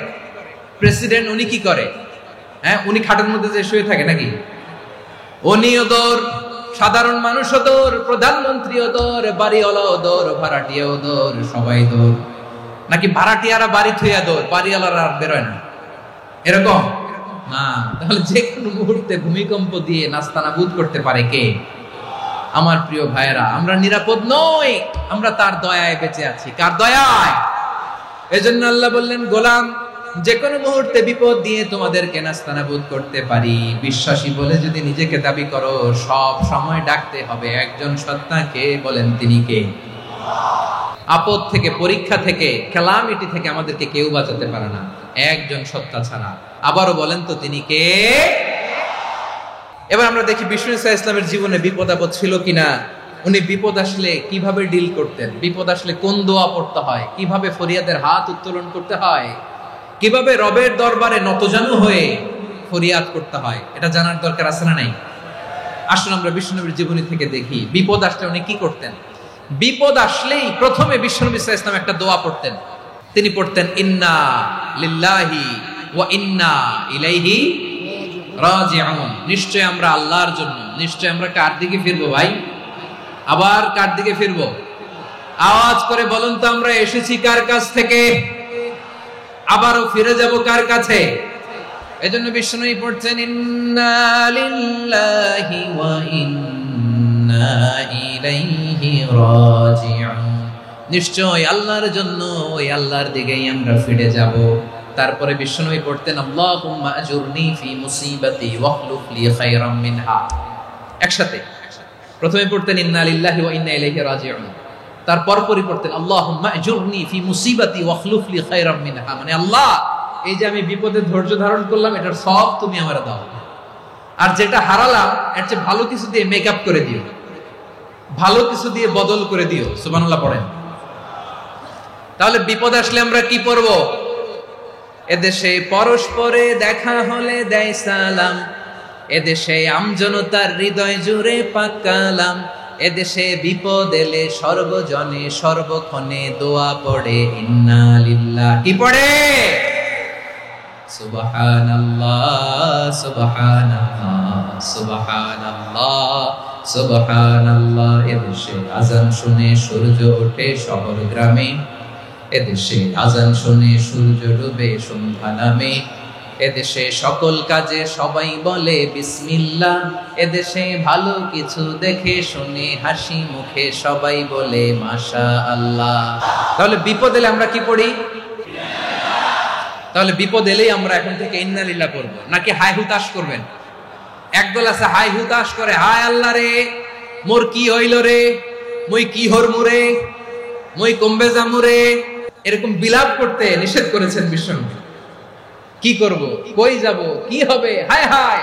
প্রেসিডেন্ট উনি কি করে? হ্যাঁ, উনি খাটের মধ্যে যে শুয়ে থাকে নাকি? উনিও দৌড়, সাধারণ মানুষও দৌড়, প্রধানমন্ত্রীও দৌড়, বাড়িওয়ালাও দৌড়, ভাড়াটিয়াও দৌড়, সবাই দৌড়। নাকি ভাড়াটিয়ারা বাড়ি থুইয়া দৌড়, বাড়িওয়ালারা আর বেরোয় না? এরকম না। তাহলে যে কোনো মুহূর্তে ভূমিকম্প দিয়ে নাস্তানাবুদ করতে পারে কে? আমার প্রিয় ভাইয়েরা, আমরা নিরাপদ নই, আমরা তার দয়ায় বেঁচে আছি। কার দয়ায়? এজন্য আল্লাহ বললেন গোলাম, যে কোনো মুহূর্তে বিপদ দিয়ে তোমাদেরকে নাস্তানাবুদ করতে পারি। বিশ্বাসী বলে যদি নিজেকে দাবি করো, সব সময় ডাকতে হবে একজন সত্তাকে। বলেন তিনি কে? আপদ থেকে, পরীক্ষা থেকে, ক্যালামিটি থেকে আমাদেরকে কেউ বাঁচাতে পারে না একজন সত্তা ছাড়া। আবারও বলেন তো তিনি কে? এবার আমরা দেখি বিষ্ণু ইসা ইসলামের জীবনে বিপদ আপদ ছিল কিনা। উনি বিপদ আসলে কিভাবে ডিল করতেন, বিপদ আসলে কোন দোয়া পড়তে হয়, কিভাবে ফরিয়াদের হাত উত্তোলন করতে হয়, কিভাবে রবের দরবারে নতজানু হয়ে ফরিয়াদ করতে হয়, এটা জানার দরকার আছে না নাই? আসুন আমরা বিষ্ণুনবীর জীবনী থেকে দেখি বিপদ আসলে উনি কি করতেন। বিপদ আসলেই প্রথমে বিষ্ণুনবী সাল্লাল্লাহু আলাইহি ওয়াসাল্লাম একটা দোয়া পড়তেন। তিনি পড়তেন ইন্না লিল্লাহি ওয়া ইন্না ইলাইহি রাজিউন। নিশ্চয় আমরা আল্লাহর জন্য, নিশ্চয় আমরা কার দিকে ফিরবো ভাই? আবার কার দিকে ফিরবো? আওয়াজ করে বলুন তো, আমরা এসেছি কার কাছ থেকে, আবারও ফিরে যাব কার কাছে? এজন্য বিষ্ণুই পড়ছেন ইন্না লিল্লাহি ওয়া ইন্না ইলাইহি রাজিউন। নিশ্চয় আল্লাহর জন্য, ওই আল্লাহর দিকেই আমরা ফিরে যাব। তারপরে বিষ্ণুই পড়তেন আল্লাহুম্মা আজুরনি ফি মুসিবাতি ওয়াখলুফ লি খায়রাম মিনহা। একসাথে প্রথমে পড়তেন ইন্না লিল্লাহি ওয়া ইন্না ইলাইহি রাজিউন, তারপর পড়তেন আল্লাহুম্মা আজুরনি ফি মুসিবাতি ওয়াখলুফ লি খায়রাম মিনহা। মানে আল্লাহ, এই যে আমি বিপদে ধৈর্য ধারণ করলাম এটার সব তুমি আমারে দাও, আর যেটা হারালাম এর চেয়ে ভালো কিছু দিয়ে মেকআপ করে দিও, ভালো কিছু দিয়ে বদল করে দিও। সুবহানাল্লাহ পড়েন। তাহলে বিপদ আসলে আমরা কি পড়ব? এদেশে পরস্পরে দেখা হলে দেয় সালাম, এদেশে আমজনতার হৃদয় জুড়ে পাক কালাম, এদেশে বিপদ এলে সর্বজনে সর্বক্ষণে দোয়া পড়ে ইন্না লিল্লাহি। কি পড়ে? সুবহানাল্লাহ সুবহানাল্লাহ সুবহানাল্লাহ সুবহানাল্লাহ। এদেশে আজান শুনে সূর্য ওঠে শহর গ্রামে, এদেশে আজান শুনে সূর্য ডুবে সন্ধ্যা নামে, এদেশে সকল কাজে সবাই বলে বিসমিল্লাহ, এদেশে ভালো কিছু দেখে শুনে হাসি মুখে সবাই বলে মাশাআল্লাহ। তাহলে বিপদ এলে আমরা কি পড়ি? তাহলে বিপদ এলেই আমরা এখন থেকে ইন্না লিল্লাহ পড়বো, নাকি হাই হুতাশ করবেন? একদল আছে হাই হুতাশ করে, হায় আল্লাহ রে মোর কি হইল রে, মুই কি হরমু রে, মুই কমবে যামু রে, এরকম বিলাপ করতে নিষেধ করেছেন বিশ্বনবী। কি করব, কই যাব, কি হবে, হায় হায়,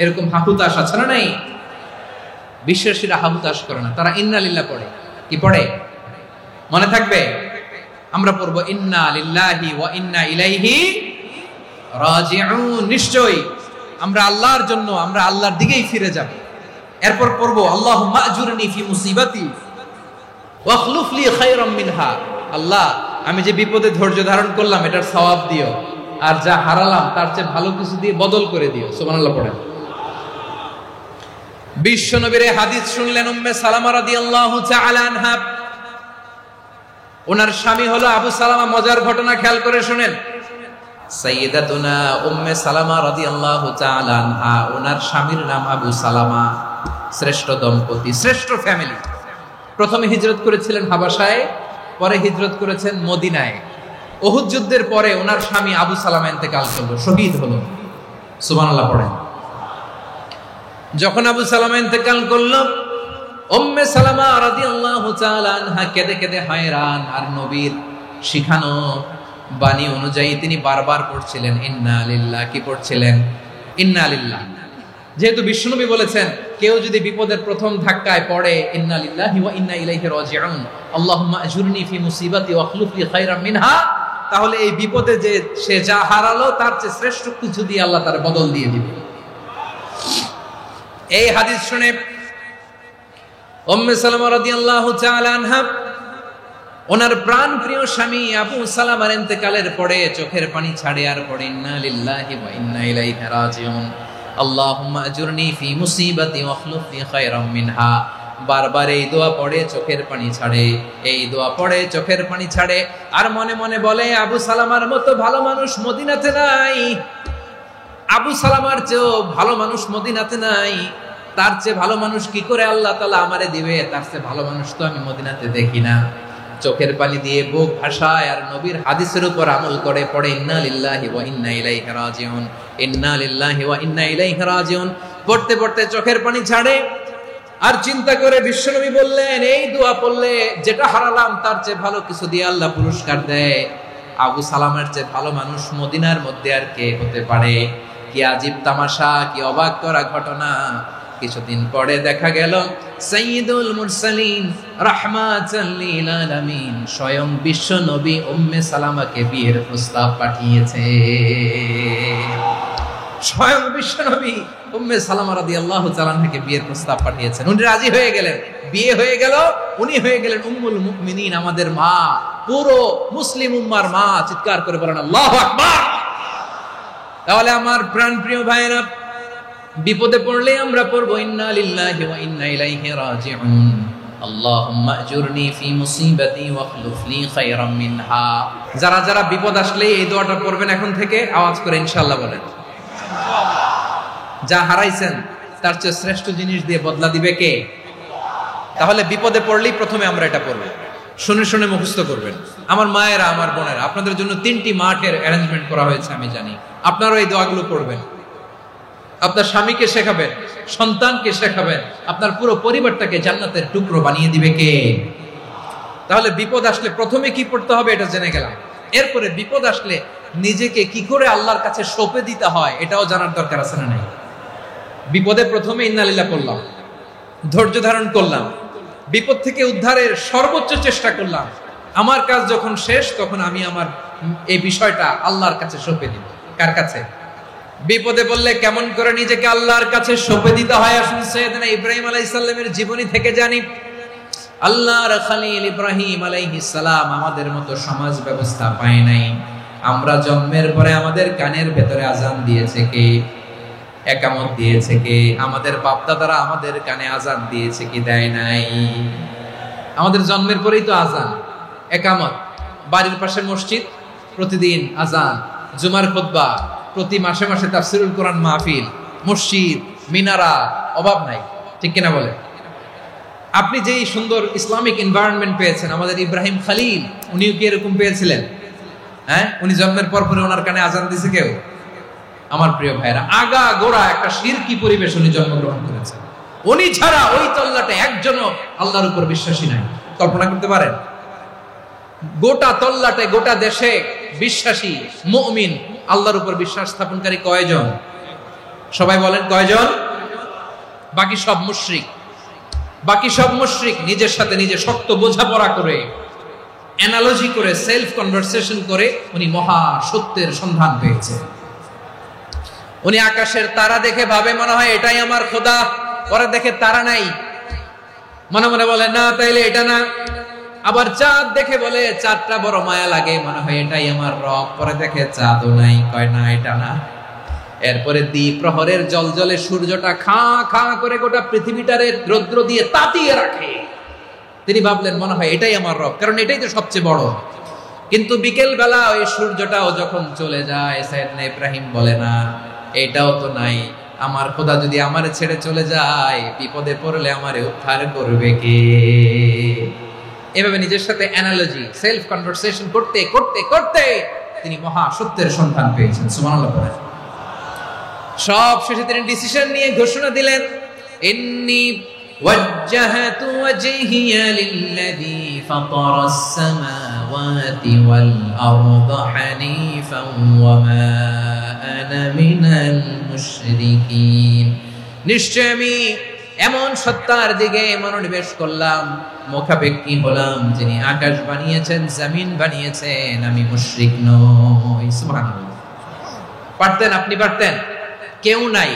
এরকম হাহুতাশ আছে না নাই? বিশ্বাসীরা হাহুতাশ করে না, তারা ইন্না লিল্লাহ পড়ে। কি পড়ে মনে থাকবে? আমরা পড়ব ইন্না লিল্লাহি ওয়া ইন্না ইলাইহি রাজিউন। নিশ্চয়ই আমরা আল্লাহর জন্য, আমরা আল্লাহর দিকেই ফিরে যাব। এরপর পড়ব আল্লাহুম্মা আজুরনি ফি মুসিবাতি ওয়াখলুফ লি খায়রাম মিনহা। আল্লাহ, আমি যে বিপদে ধৈর্য ধারণ করলাম এটার সওয়াব দিও, আর যা হারালাম তার চেয়ে ভালো কিছু দিয়ে বদল করে দিও। সুবহানাল্লাহ পড়েন। বিশ্ব নবীর হাদিস শুনলেন উম্মে সালামা রাদিয়াল্লাহু তাআলা আনহা। ওনার স্বামী হলো আবু সালামা। মজার ঘটনা খেয়াল করে শুনেন। সাইয়্যিদাতুনা উম্মে সালামা রাদিয়াল্লাহু তাআলা আনহা, ওনার স্বামীর নাম আবু সালামা। শ্রেষ্ঠ দম্পতি, শ্রেষ্ঠ ফ্যামিলি। প্রথমে হিজরত করেছিলেন হাবাসায়, পরে হিজরত করেছেন মদিনায়। উহুদ যুদ্ধের পরে ওনার স্বামী আবু সালামা ইন্তেকাল করলো, শহীদ হলো। সুবহানাল্লাহ পড়েন। যখন আবু সালামা ইন্তেকাল করলো, উম্মে সালামা রাদিয়াল্লাহু তাআলা আনহা কেঁদে কেঁদে হায়রান। আর নবীর শিখানো বাণী অনুযায়ী তিনি বারবার পড়ছিলেন ইন্না লিল্লাহ। কি পড়ছিলেন? ইন্না লিল্লাহ। যেহেতু বিশ্বনবী বলেছেন কেউ যদি বিপদের প্রথম ধাক্কায় পড়ে ইন্না লিল্লাহি ওয়া ইন্না ইলাইহি রাজিউন, আল্লাহুম্মা আজুরনি ফি মুসিবাতি ওয়া আখলুফ লি খায়রাম মিনহা, তাহলে এই বিপদে যে সে যা হারালো তার চেয়ে শ্রেষ্ঠ কিছু দিয়ে আল্লাহ তার বদল দিয়ে দিবে। এই হাদিস শুনে উম্মে সালামা রাদিয়াল্লাহু তাআলা আনহা ওনার প্রাণ প্রিয় স্বামী আবু সালামার ইন্তেকালের পরে চোখের পানি ছাড়ে আর পড়ে ইন্না লিল্লাহি ওয়া ইন্না ইলাইহি রাজিউন, আল্লাহুম্মা আজুরনি ফি মুসিবাতি ওয়া আখলুফ লি খায়রাম মিনহা। বারবার এই দোয়া পড়ে চোখের পানি ছাড়ে, এই দোয়া পড়ে চোখের পানি ছাড়ে। আর মনে মনে বলে আবু সালামার মতো ভালো মানুষ মদিনাতে নাই, আবু সালামার চেয়েও ভালো মানুষ মদিনাতে নাই। তার চেয়ে ভালো মানুষ কি করে আল্লাহ তাআলা আমারে দিবে? তার চেয়ে ভালো মানুষ তো আমি মদিনাতে দেখি না। চোখের পানি দিয়ে বুক ভাসায় আর নবীর হাদিসের উপর আমল করে পড়ে ইন্না লিল্লাহি ওয়া ইন্না ইলাইহি রাজিউন, ইন্না লিল্লাহি ওয়া ইন্না ইলাইহি রাজিউন। পড়তে পড়তে চোখের পানি ছাড়ে আর চিন্তা করে বিশ্বনবী বললেন এই দোয়া পড়লে যেটা হারালাম তার চেয়ে ভালো কিছু দিয়ে আল্লাহ পুরস্কার দেয়। আবু সালামের চেয়ে ভালো মানুষ মদিনার মধ্যে আর কে হতে পারে? কি আজীব তামাশা, কি অবাক করা ঘটনা। কিছুদিন পরে দেখা গেল সাইয়্যিদুল মুরসালিন রাহমাতাল লিল আলামিন স্বয়ং বিশ্ব নবী উম্মে সালামাকে বিয়ের প্রস্তাব পাঠিয়েছে। স্বয়ং বিশ্ব নবী উম্মে সালামা রাদিয়াল্লাহু তাআলা আনহাকে বিয়ের প্রস্তাব পাঠিয়েছেন। উনি রাজি হয়ে গেলেন, বিয়ে হয়ে গেল। উনি হয়ে গেলেন উম্মুল মুমিনিন, আমাদের মা, পুরো মুসলিম উম্মার মা। চিৎকার করে বলেন আল্লাহু আকবার। তাহলে আমার প্রাণ প্রিয় ভাইরা, বিপদে পড়লে আমরা পড়বো ইন্না লিল্লাহি ওয়া ইন্না ইলাইহি রাজিউন, আল্লাহুম্মা আজুরনি ফি মুসিবাতি ওয়া আখলুফ লি খায়রাম মিনহা। যারা যারা বিপদ আসলে এই দোয়াটা পড়বেন এখন থেকে আওয়াজ করে ইনশাআল্লাহ বলেন। যা হারাইছেন তার চেয়ে শ্রেষ্ঠ জিনিস দিয়ে বদলা দিবে কে? তাহলে বিপদে পড়লেই প্রথমে আমরা এটা পড়ব। শুনে শুনে মুখস্থ করবেন। আমার মায়েরা, আমার বোনেরা, আপনাদের জন্য 3টি মাঠের অ্যারেঞ্জমেন্ট করা হয়েছে আমি জানি। আপনারাও এই দোয়াগুলো পড়বেন। আপনার স্বামীকে শেখাবেন, সন্তানকে শেখাবেন, আপনার পুরো পরিবারটাকে জান্নাতের টুকরো বানিয়ে দিবে কে? তাহলে বিপদ আসলে প্রথমে কি পড়তে হবে এটা জেনে গেলাম। এরপরে বিপদ আসলে নিজেকে কি করে আল্লাহর কাছে সঁপে দিতে হয় এটাও জানার দরকার আছে না নাই? বিপদে প্রথমে ইন্না লিল্লাহ করলাম, ধৈর্য ধারণ করলাম, বিপদ থেকে উদ্ধারের সর্বোচ্চ চেষ্টা করলাম। আমার কাজ যখন শেষ তখন আমি আমার এই বিষয়টা আল্লাহর কাছে সঁপে দিব। কার কাছে? বিপদে বললে কেমন করে নিজেকে আল্লাহর কাছে সঁপে দিতে হয় আসুন সাইয়েদনা ইব্রাহিম আলাইহিস সালামের জীবনী থেকে জানি। আল্লাহর খলিল ইব্রাহিম আলাইহিস সালাম আমাদের মতো সমাজ ব্যবস্থা পায় নাই। আমরা জন্মের পরে আমাদের কানের ভেতরে আজান দিয়েছে কে? একামত দিয়েছে কে? আমাদের বাপদাদারা আমাদের কানে আজান দিয়েছে কি দেয় নাই? আমাদের জন্মের পরেই তো আজান, একামত, বাড়ির পাশে মসজিদ, প্রতিদিন আজান, জুমার খুতবা, প্রতি মাসে মাসে তাফসীরুল কোরআন মাহফিল, মসজিদ, মিনারা, অভাব নাই। ঠিক কিনা বলে? আপনি যেই সুন্দর ইসলামিক এনভায়রনমেন্ট পেয়েছেন, আমাদের ইব্রাহিম খলিল উনিও কি এরকম পেয়েছিলেন? হ্যাঁ, উনি জন্মের পর পরে ওনার কানে আজান দিয়েছে কেউ? আমার প্রিয় ভাইরা, আগা গোড়া একটা শিরকি পরিবেশ উনি জন্মগ্রহণ করেছেন। উনি ছাড়া ওই তল্লাটে একজনও আল্লাহর উপর বিশ্বাসী নাই। কল্পনা করতে পারেন? গোটা তল্লাটে, গোটা দেশে বিশ্বাসী মুমিন, আল্লাহর উপর বিশ্বাস স্থাপনকারী কয়জন? সবাই বলেন কয়জন? বাকি সব মুশরিক। বাকি সব মুশরিক নিজের সাথে নিজে শক্ত বোঝাপড়া করে, অ্যানালজি করে, সেলফ কনভারসেশন করে উনি মহা সত্যের সন্ধান পেয়েছে। উনি আকাশের তারা দেখে ভাবে মনে হয় এটাই আমার খোদা। পরে দেখে তারা নাই, মনে মনে বলে না তাইলে এটা না। আবার চাঁদ দেখে বলে চাঁদটা বড় মায়া লাগে, মনে হয় এটাই আমার রব। পরে দেখে চাঁদও নাই, কয় না এটা না। এরপরে দ্বিপ্রহরের জলজলে সূর্যটা খা খা করে গোটা পৃথিবীটারে রৌদ্র দিয়ে তাতিয়ে রাখে। তিনি ভাবলেন মনে হয় এটাই আমার রব, কারণ এটাই তো সবচেয়ে বড়। কিন্তু বিকেল বেলা ওই সূর্যটাও যখন চলে যায়, সাইয়েদনা ইব্রাহিম বলে না এটাও তো নাই, আমার খোদা যদি আমারে ছেড়ে চলে যায়, বিপদে পড়লে আমারে উদ্ধার করবে কে? এভাবে নিজের সাথে অ্যানালজি, সেলফ কনভারসেশন করতে করতে করতে তিনি মহা সত্যের সন্ধান পেয়েছেন। সুবহানাল্লাহ। সব শেষে তিনি ডিসিশন নিয়ে ঘোষণা দিলেন, ইন্নী ওয়াজ্জাহাতু ওয়াজহিয়া লিল্লাযী ফাতারাস সামাওয়াতি ওয়াল আরদা হানিফান ওয়া মা আনা মিনাল মুশরিকিন। নিশ্চয় আমি এমন সত্তার দিকে মনোনিবেশ করলাম, মুখাপেক্ষী হলাম, যিনি আকাশ বানিয়েছেন, জমিন বানিয়েছেন, আমি মুশরিক নই। সুবহানাল্লাহ। পারতেন? আপনি পারতেন? কেউ নাই,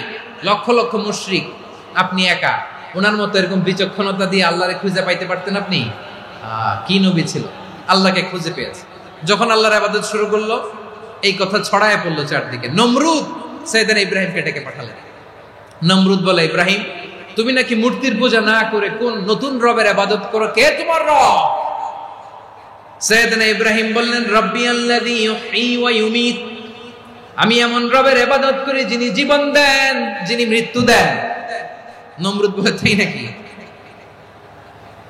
লক্ষ লক্ষ মুশরিক, আপনি একা। ওনার মতো এরকম বিচক্ষণতা দিয়ে আল্লাহরে খুঁজে পাইতে পারতেন আপনি? কি নবী ছিল, আল্লাহকে খুঁজে পেয়েছে। যখন আল্লাহর ইবাদত শুরু করলো, এই কথা ছড়ায় পড়লো চারদিকে। নমরুদ সাইয়েদনা ইব্রাহিমকে ডেকে পাঠালেন। নমরুদ বলে, ইব্রাহিম তুমি নাকি মূর্তির পূজা না করে কোন নতুন রবের ইবাদত করো, কে তোমার রব? সাইয়েদনা ইব্রাহিম বললেন, রব্বি আল্লাযী ইউহয়ী ওয়া ইউমীত, আমি এমন রবের ইবাদত করি যিনি জীবন দেন, যিনি মৃত্যু দেন। নমরুদ বলে, তাই নাকি?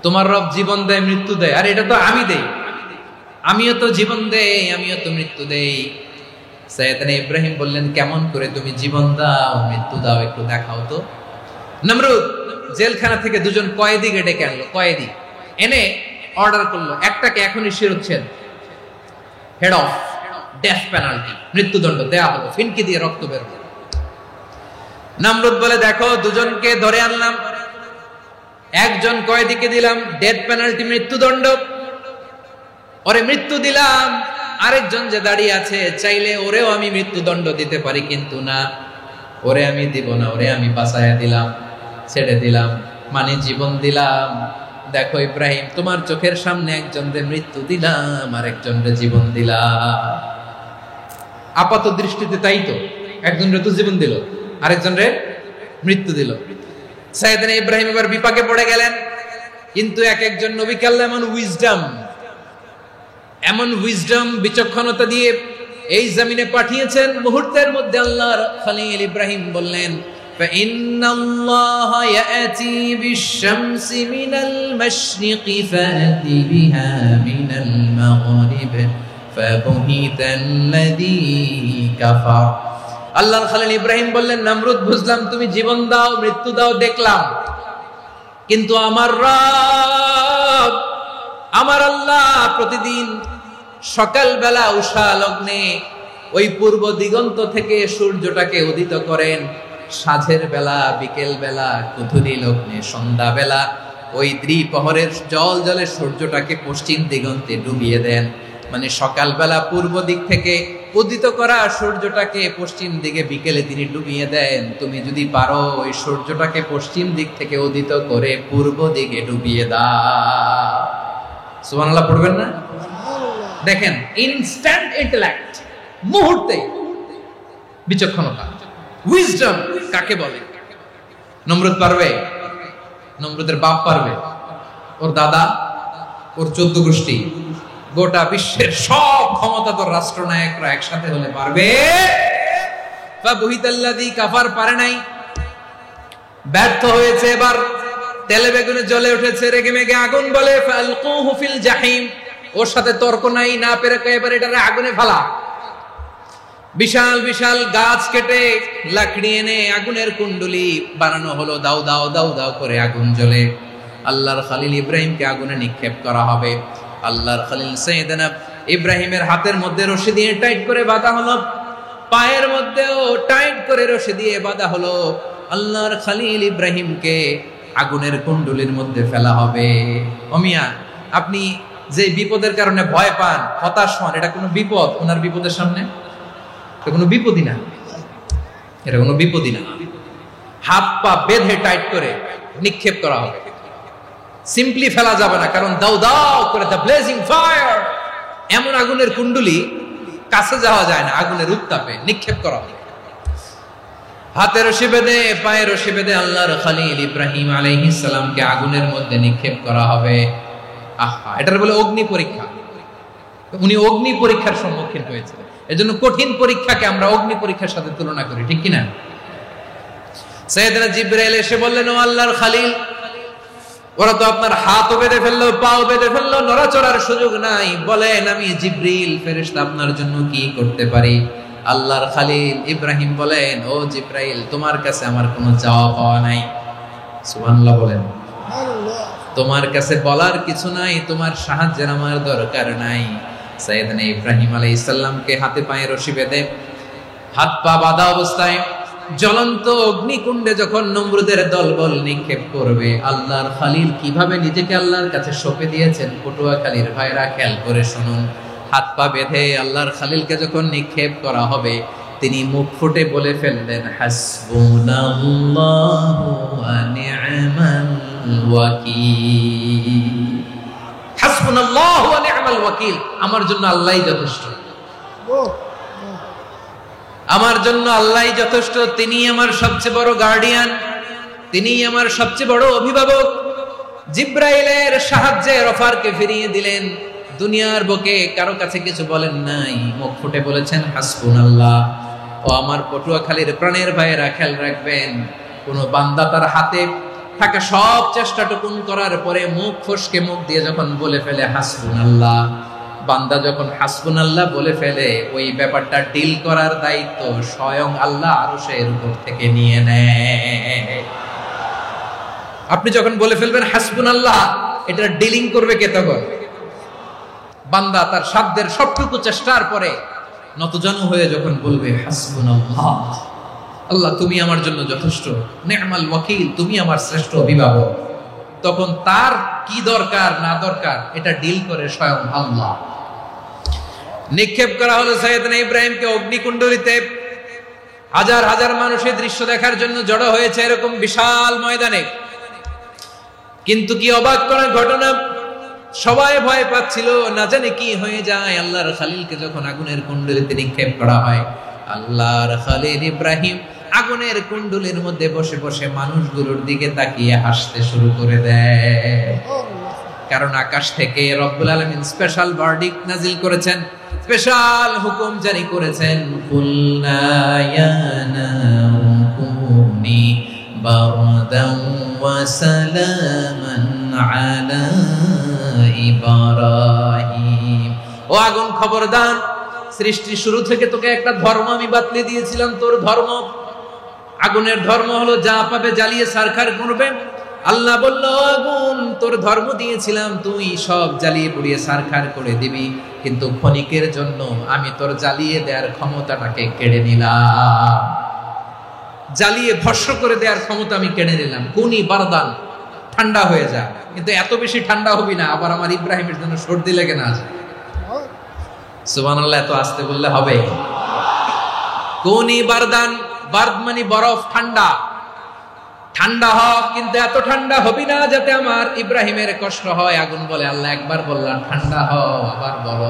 তোমার রব জীবন দেয়, মৃত্যু দেয়, আর এটা তো আমি দেই। আমিও তো জীবন দেই, আমিও তো মৃত্যু দেই। সাইয়েদনা ইব্রাহিম বললেন, কেমন করে তুমি জীবন দাও, মৃত্যু দাও, একটু দেখাও তো। নমরুদ জেলখানা থেকে দুজন কয়েদিকে ডেকে আনলো। কয়েদি এনে অর্ডার করলো, একটাকে এখনই শিরোচ্ছেদ, হেড অফ, ডেথ পেনাল্টি, মৃত্যুদণ্ড দেয়া হলো, ফিনকি দিয়ে রক্ত বের হলো। নমরুদ বলে, দেখো দুজনকে ধরে আনলাম, একজন কয়েদিকে দিলাম ডেথ পেনাল্টি, মৃত্যুদণ্ড, ওরে মৃত্যু দিলাম। আরেকজন যে দাঁড়িয়ে আছে, চাইলে ওরেও আমি মৃত্যুদণ্ড দিতে পারি, কিন্তু না, ওরে আমি দিব না, ওরে আমি বাঁচাইয়া দিলাম, ছেড়ে দিলাম, মানে জীবন দিলাম। দেখো ইব্রাহিম, তোমার চোখের সামনে একজনরে মৃত্যু দিলাম, আর একজনরে জীবন দিলাম। আপাত দৃষ্টিতে তাই তো, একজনরে তো জীবন দিল, আরেকজনরে মৃত্যু দিল। সাইয়েদনা ইব্রাহিম এবার বিপাকে পড়ে গেলেন। কিন্তু এক একজন নবীকে আল্লাহ এমন উইজডম বিচক্ষণতা দিয়ে এই জমিনে পাঠিয়েছেন, মুহূর্তের মধ্যে আল্লাহর খলিল ইব্রাহিম বললেন, ফাইন্নাল্লাহা ইয়াতি বিশ-শামসি মিনাল মাশরিকি ফাতি বিহা মিনাল মাগরিব ফাবুহিতাল্লাযী কাফার। আল্লাহর খলিল ইব্রাহিম বললেন, নমরুদ বুঝলাম তুমি জীবন দাও, মৃত্যু দাও, দেখলাম, কিন্তু আমার রব, আমার আল্লাহ প্রতিদিন সকালবেলা উষা লগ্নে ওই পূর্ব দিগন্ত থেকে সূর্যটাকে উদিত করেন, সাঁঝের বেলা, বিকেল বেলা, কুথুরি লগ্নে, সন্ধ্যা বেলা ওই দ্বিপ্রহরের জল জলে সূর্যটাকে পশ্চিম দিগন্তে ডুবিয়ে দেন। মানে সকালবেলা পূর্ব দিক থেকে উদিত করা সূর্যটাকে পশ্চিম দিকে বিকেলে তিনি ডুবিয়ে দেন। তুমি যদি পারো ওই সূর্যটাকে পশ্চিম দিক থেকে উদিত করে পূর্ব দিকে ডুবিয়ে দাও। সুবহানাল্লাহ পড়বেন না? দেখেন, ইনস্ট্যান্ট ইন্টেলেক্ট, মুহূর্তে বিচক্ষণতা, উইজডম কাকে বলে? নমরুদ পারবে? নমরুদের বাপ পারবে? ওর দাদা, ওর 14 গোষ্ঠী, গোটা বিশ্বের সব ক্ষমতাধর রাষ্ট্রনায়করা একসাথে হলে পারবে? ফাবুহিতাল্লাযী কাফার পারে নাই, ব্যর্থ হয়েছে। এবার তেলে বেগুনে জ্বলে উঠেছে, রেগে মেগে আগুন বলে, ফালকুহু ফিল জাহিম। ওর সাথে তর্ক নাই, না পেরে এবার এটারে আগুনে ফেলা। বিশাল বিশাল গাছ কেটে লাকড়ি এনে আগুনের কুণ্ডলি বানানো হলো, দাও দাও দাও দাও করে আগুন জ্বলে। আল্লাহর খলিল ইব্রাহিমকে আগুনে নিক্ষেপ করা হবে। আল্লাহর খলিল সাইয়েদনা ইব্রাহিমের হাতের মধ্যে রশি দিয়ে টাইট করে বাঁধা হলো, পায়ের মধ্যেও টাইট করে রশি দিয়ে বাঁধা হলো। আল্লাহর খলিল ইব্রাহিমকে আগুনের কুণ্ডলির মধ্যে ফেলা হবে। ওমিয়া, আপনি যে বিপদের কারণে ভয় পান, হতাশ হন, এটা কোনো বিপদ? ওনার বিপদের সামনে এটা কোনো বিপদই না, এটা কোনো বিপদই না। হাত পা বেঁধে টাইট করে নিক্ষেপ করা হবে, সিম্পলি ফেলা যাবে না, কারণ দাও দাও করে দ্য ব্লেজিং ফায়ার, এমন আগুনের কুণ্ডলি, কাছে যাওয়া যায় না, আগুনের উত্তাপে নিক্ষেপ করা হবে। হাতে রশি বেঁধে পায়ে রশি বেঁধে আল্লাহর খলিল ইব্রাহিম আলাইহিস সালামকে আগুনের মধ্যে নিক্ষেপ করা হবে। আহা, এটার বলে অগ্নি পরীক্ষা। উনি অগ্নি পরীক্ষার সম্মুখীন হয়েছিলেন। এজন্য কঠিন পরীক্ষাকে আমরা অগ্নি পরীক্ষার সাথে তুলনা করি, ঠিক কিনা? সাইয়েদনা জিবরাইল এসে বললেন, ও আল্লাহর খলিল, ওরা তো আপনার হাতও বেঁধে ফেললো, পাও বেঁধে ফেললো, নড়াচড়ার সুযোগ নাই, বলেন আমি জিবরিল ফেরেশতা আপনার জন্য কি করতে পারি? আল্লাহর খলিল ইব্রাহিম বলেন, ও জিবরাইল, তোমার কাছে আমার কোনো চাওয়া পাওয়া নাই। সুবহানাল্লাহ বলেন। তোমার কাছে বলার কিছু নাই, তোমার সাহায্যের আমার দরকার নাই। সাইয়েদনা ইব্রাহিম আলাইহিস সালামকে হাতে পায়ে রশি বেঁধে হাত পা বাঁধা অবস্থায় জ্বলন্ত অগ্নিকুণ্ডে যখন নমরুদের দলবল নিক্ষেপ করবে, আল্লাহর খলিল কিভাবে নিজেকে আল্লাহর কাছে সঁপে দিয়েছেন, পটুয়াখালীর ভাইরা খেয়াল করে শুনুন। হাত পা বেঁধে আল্লাহর খলিলকে যখন নিক্ষেপ করা হবে, তিনি মুখ ফুটে বলে ফেললেন, হাসবুনাল্লাহু ওয়া নি'মাল ওয়াকিল। হাসবুনাল্লাহু ওয়া নি'মাল ওয়াকিল, আমার জন্য আল্লাহই যথেষ্ট, আমার জন্য আল্লাহই যথেষ্ট। তিনি আমার সবচেয়ে বড় গার্ডিয়ান, তিনি আমার সবচেয়ে বড় অভিভাবক। জিব্রাইলের সাহায্যে অফারকে ফিরিয়ে দিলেন। দুনিয়ার বুকে কারো কাছে কিছু বলেন নাই, মুখ ফুটে বলেছেন হাসবুনাল্লাহ। ও আমার পটুয়াখালীর প্রাণের ভাইয়েরা, খেয়াল রাখবেন, কোন বান্দা তার হাতে থাকা সব চেষ্টাটুকুন করার পরে মুখ ফসকে মুখ দিয়ে যখন বলে ফেলে হাসবুনাল্লাহ, বান্দা যখন হাসবুনাল্লাহ বলে ফেলে, ওই ব্যাপারটা ডিল করার দায়িত্ব স্বয়ং আল্লাহ আরশের উপর থেকে নিয়ে নেয়। আপনি যখন বলে ফেলবেন হাসবুনাল্লাহ, এটা ডিলিং করবে কে তখন? বান্দা তার সাধ্যের সবটুকু চেষ্টার পরে নতজানু হয়ে যখন বলবে হাসবুনাল্লাহ, আল্লাহ তুমি আমার জন্য যথেষ্ট, নি'মাল ওয়াকিল, তুমি আমার শ্রেষ্ঠ অভিভাবক, তখন তার কি দরকার না দরকার এটা ডিল করে স্বয়ং আল্লাহ। নিক্ষেপ করা হলো সাইয়েদনা ইব্রাহিমকে অগ্নিকুণ্ডলিতে। হাজার হাজার মানুষ এই দৃশ্য দেখার জন্য জড়ো হয়েছে এরকম বিশাল ময়দানে। কিন্তু কি অবাক করার ঘটনা, সবাই ভয় পাচ্ছিল, না জানে কি হয়ে যায়। আল্লাহর খলিলকে যখন আগুনের কুণ্ডলিতে নিক্ষেপ করা হয়, আল্লাহর খলিল ইব্রাহিম আগুনের কুণ্ডলীর মধ্যে বসে বসে মানুষগুলোর দিকে তাকিয়ে হাসতে শুরু করে দেয়। কারণ আকাশ থেকে রব্বুল আলামিন স্পেশাল ভার্ডিক্ট নাজিল করেছেন, স্পেশাল হুকুম জারি করেছেন, কুলনা ইয়া নারু কুনি বারদান ওয়া সালামান আলা ইব্রাহিম। ও আগুন, খবরদার, সৃষ্টির শুরু থেকে তোকে একটা ধর্ম আমি বাতলে দিয়েছিলাম, তোর ধর্ম, আগুনের ধর্ম হলো যা পাবে জ্বালিয়ে সারখার করবে। আল্লাহ বলল, আগুন, তোর ধর্ম দিয়েছিলাম, তুই সব জ্বালিয়ে পুড়িয়ে সারখার করে দিবি, কিন্তু ক্ষণিকের জন্য আমি তোর জ্বালিয়ে দেওয়ার ক্ষমতাটাকে কেড়ে নিলাম, জ্বালিয়ে ভস্ম করে দেওয়ার ক্ষমতা আমি কেড়ে নিলাম। কুনি বারদান, ঠান্ডা হয়ে যা, কিন্তু এত বেশি ঠান্ডা হবি না আবার আমার ইব্রাহিমের জন্য সর্দি লেগে না যায়। সুবহানাল্লাহ, এত আস্তে বললে হবে? কুনি বারদান, বারদ মানে বরফ, ঠান্ডা, ঠান্ডা হ, কিন্তু এত ঠান্ডা হবি না যাতে আমার ইব্রাহিমের কষ্ট হয়। আগুন বলে, আল্লাহ একবার বললাম ঠান্ডা হ, আবার বলো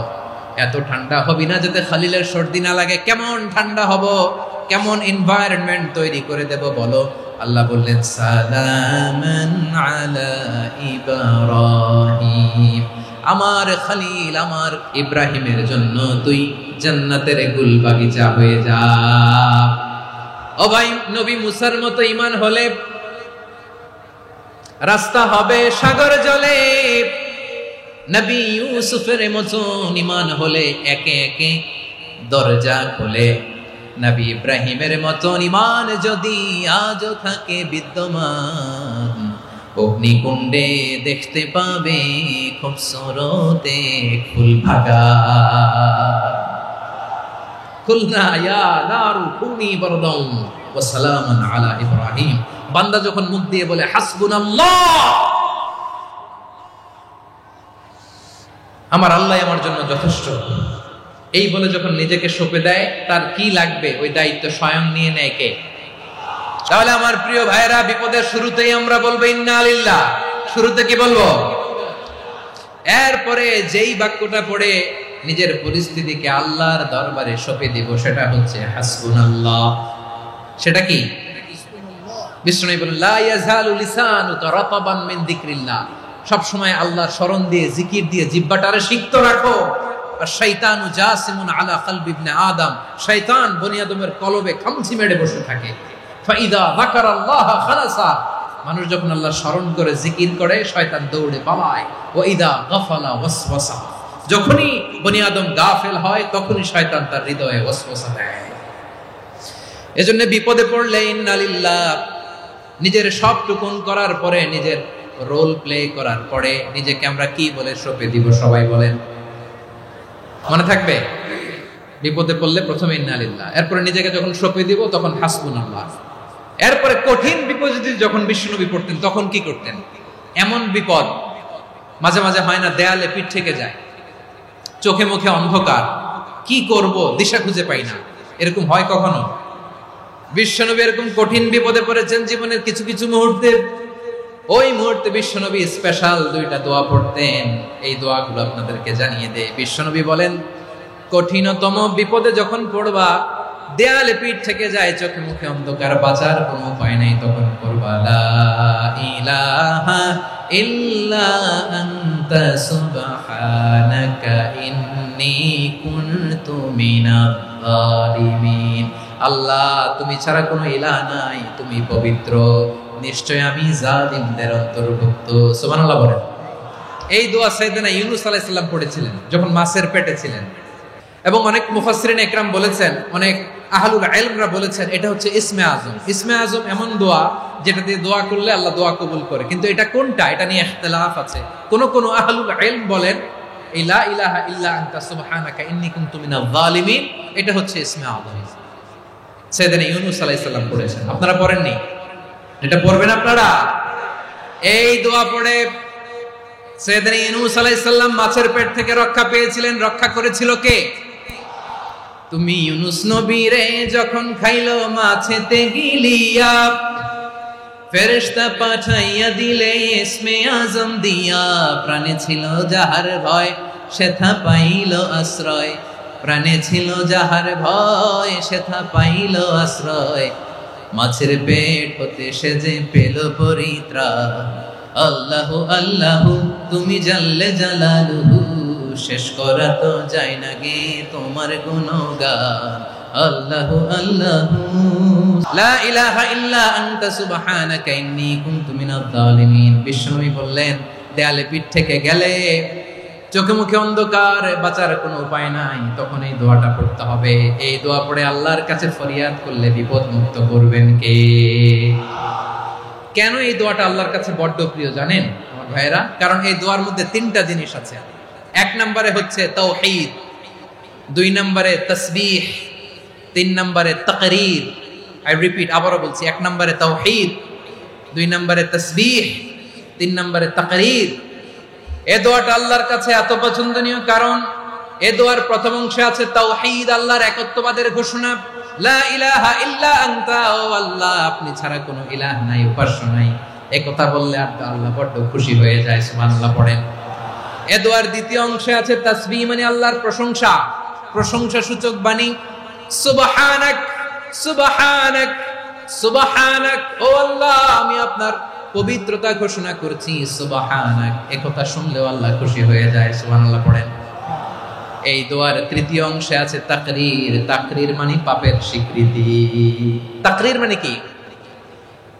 এত ঠান্ডা হবি না যাতে খলিলের সর্দি না লাগে। কেমন ঠান্ডা হব, কেমন এনভায়রনমেন্ট তৈরি করে দেব বলো? আল্লাহ বললেন, সালামান আলা ইব্রাহিম, আমার খলিল, আমার ইব্রাহিমের জন্য তুই জান্নাতের গুল বাগিচা হয়ে যা। ও ভাই, নবী মুসার মতো ঈমান হলে রাস্তা হবে সাগর জলে, নবী ইউসুফের মতো ঈমান হলে একে একে দরজা খোলে। নবী ইব্রাহিমের মতো ঈমান যদি আজও থাকে বিদ্যমান, অগ্নিকুণ্ডে দেখতে পাবে খুবসুরতে ফুল ভাগা। কুলনা ইয়া নারু কুনি বারদান ওয়া সালামান আলা ইব্রাহিম। বান্দা যখন মুখ দিয়ে বলে হাসবুনাল্লাহ, আমার আল্লাহ আমার জন্য যথেষ্ট, এই বলে যখন নিজেকে সঁপে দেয়, তার কি লাগবে ওই দায়িত্ব স্বয়ং নিয়ে নেয় কে? তাহলে আমার প্রিয় ভাইরা, বিপদের শুরুতেই আমরা বলবো ইন্না লিল্লাহ। শুরুতে কি বলবো? এরপরে যেই বাক্যটা পড়ে নিজের পরিস্থিতিকে আল্লাহর দরবারে সঁপে দিব, সেটা হচ্ছে হাসবুনাল্লাহ। সেটা কি? বিষ্ণু বলেন লা ইয়াজালু লিসানুকা রাতাবান মিন যিকরিল্লাহ, সব সময় আল্লাহর স্মরণ দিয়ে জিকির দিয়ে জিহ্বাটারে সিক্ত রাখো। আর শয়তানু জাসিমুন আলা কলবি ইবনে আদম, শয়তান বনি আদমের কলবে খামচি মেরে বসে থাকে। ফাইদা যাকারাল্লাহ খালাসা, মানুষ যখন আল্লাহর স্মরণ করে জিকির করে শয়তান দৌড়ে পালায়। ওয়া ইদা গাফালা ওয়াসওয়াসা, যখনই বনি আদম গাফেল হয় তখনই শয়তান তার হৃদয়ে ওয়াসওয়াসা দেয়। এজন্য বিপদে পড়লে ইন্নালিল্লাহ, নিজের সব টুকুন করার পরে, নিজের রোল প্লে করার পরে নিজেকে আমরা কি বলে সঁপে দিব? সবাই বলেন, মনে থাকবে? বিপদে পড়লে প্রথমে ইন্নালিল্লাহ, এরপরে নিজেকে যখন সঁপে দিব তখন হাসবুনাল্লাহ। এরপরে কঠিন বিপদে যখন বিশ্বনবী পড়তেন তখন কি করতেন? এমন বিপদ মাঝে মাঝে হয় না, দেয়ালে পিঠ থেকে যায়, চোখে মুখে অন্ধকার, কি করব দিশা খুঁজে পাই না, এরকম হয় কখনো? বিশ্বনবী এরকম কঠিন বিপদে পড়েছেন জীবনের কিছু কিছু মুহূর্তে। ওই মুহূর্তে বিশ্বনবী স্পেশাল দুইটা দোয়া পড়তেন। এই দোয়াগুলো আপনাদেরকে জানিয়ে দেয়। বিশ্বনবী বলেন, কঠিনতম বিপদে যখন পড়বা, দেয়ালে পিঠ থেকে যায়, চোখে মুখে অন্ধকার, বাঁচার কোনো উপায় নাই, তখন পড়বা লা ইলাহা ইল্লা আনতা সুবহানাকা ইন্নী কুনতু মিনাজ জালিমিন। আল্লাহ, তুমি ছাড়া কোনো ইলাহ নাই, তুমি পবিত্র, নিশ্চয় আমি জালিমদের অন্তর্ভুক্ত। সুবহানাল্লাহ বলেন। এই দোয়া সাইয়েদনা ইউনূস আলাইহিস সালাম পড়েছিলেন যখন মাছের পেটে ছিলেন। এবং অনেক মুফাসসিরিন ইকরাম বলেছেন, অনেক আহলুল ইলমরা বলেছেন, এটা হচ্ছে ইসমে আজম। ইসমে আজম এমন দোয়া যেটা দিয়ে দোয়া করলে আল্লাহ দোয়া কবুল করে। কিন্তু এটা কোনটা, এটা নিয়ে ইখতিলাফ আছে। কোন আহলুল ইলম বলেন লা ইলাহা ইল্লা আনতা সুবহানাকা ইন্নী কুনতু মিনাজ জালিমিন, এটা হচ্ছে ইসমে আজম। সাইয়েদনা ইউনূস আলাইহিস সালাম পড়েছেন, আপনারা পড়েননি? এটা পড়বেন আপনারা। এই দোয়া পড়ে সাইয়েদনা ইউনূস আলাইহিস সালাম মাছের পেট থেকে রক্ষা পেয়েছিলেন। রক্ষা করেছিল কে? তুমি ইউনূস নবী রে যখন খাইলো মাছেতে গিলিয়া, ফেরেশতা পাঠাইয়া দিলে ইসমে আজম দিয়া। প্রাণে ছিল যাহার ভয় সেথা পাইল আশ্রয়, প্রাণে ছিল যাহার ভয় সেথা পাইল আশ্রয়। মাছের পেট হতে সে যে পেল পরিত্রাণ। আল্লাহু আল্লাহু তুমি জাল্লে জালালুহু, শেষ করা তো যায় না গে তোমার গুণগান। আল্লাহু আল্লাহু লা ইলাহা ইল্লা আনতা সুবহানাকা ইন্নী কুনতু মিনাজ জালিমিন। বিশ্বনবী বললেন, দেয়ালে পিঠ থেকে গেলে, চোখে মুখে অন্ধকার, বাঁচার কোনো উপায় নাই, তখন এই দোয়াটা পড়তে হবে। এই দোয়া পড়ে আল্লাহর কাছে ফরিয়াদ করলে বিপদ মুক্ত করবেন কে? কেন এই দোয়াটা আল্লাহর কাছে বড্ড প্রিয় জানেন আমার ভাইয়েরা? কারণ এই দোয়ার মধ্যে তিনটা জিনিস আছে। এক নম্বরে হচ্ছে তাওহীদ, দুই নম্বরে তাসবিহ, তিন নম্বরে তাকরীর। আই রিপিট, আবারও বলছি, এক নম্বরে তাওহীদ, দুই নম্বরে তাসবিহ, তিন নম্বরে তাকরীর। এই দোয়াটা আল্লাহর কাছে এত পছন্দনীয় কারণ এই দোয়ার প্রথম অংশে আছে তাওহীদ, আল্লাহর একত্ববাদের ঘোষণা। লা ইলাহা ইল্লা আনতা, ও আল্লাহ আপনি ছাড়া কোনো ইলাহ নাই, উপাস্য নাই। এই কথা বললে আল্লাহ বড় খুশি হয়ে যায়। সুবহানাল্লাহ পড়েন। এই দোয়ার দ্বিতীয় অংশে আছে তাসবিহ, মানে আল্লাহর প্রশংসা, প্রশংসা সূচক বাণী। সুবহানাক সুবহানাক সুবহানাক, ও আল্লাহ আমি আপনার পবিত্রতা ঘোষণা করছি। সুবহানাক, এই কথা শুনলেও আল্লাহ খুশি হয়ে যায়। সুবহানাল্লাহ পড়েন। এই দোয়ার তৃতীয় অংশে আছে তাকরীর, তাকরীর মানে পাপের স্বীকৃতি। তাকরীর মানে কি?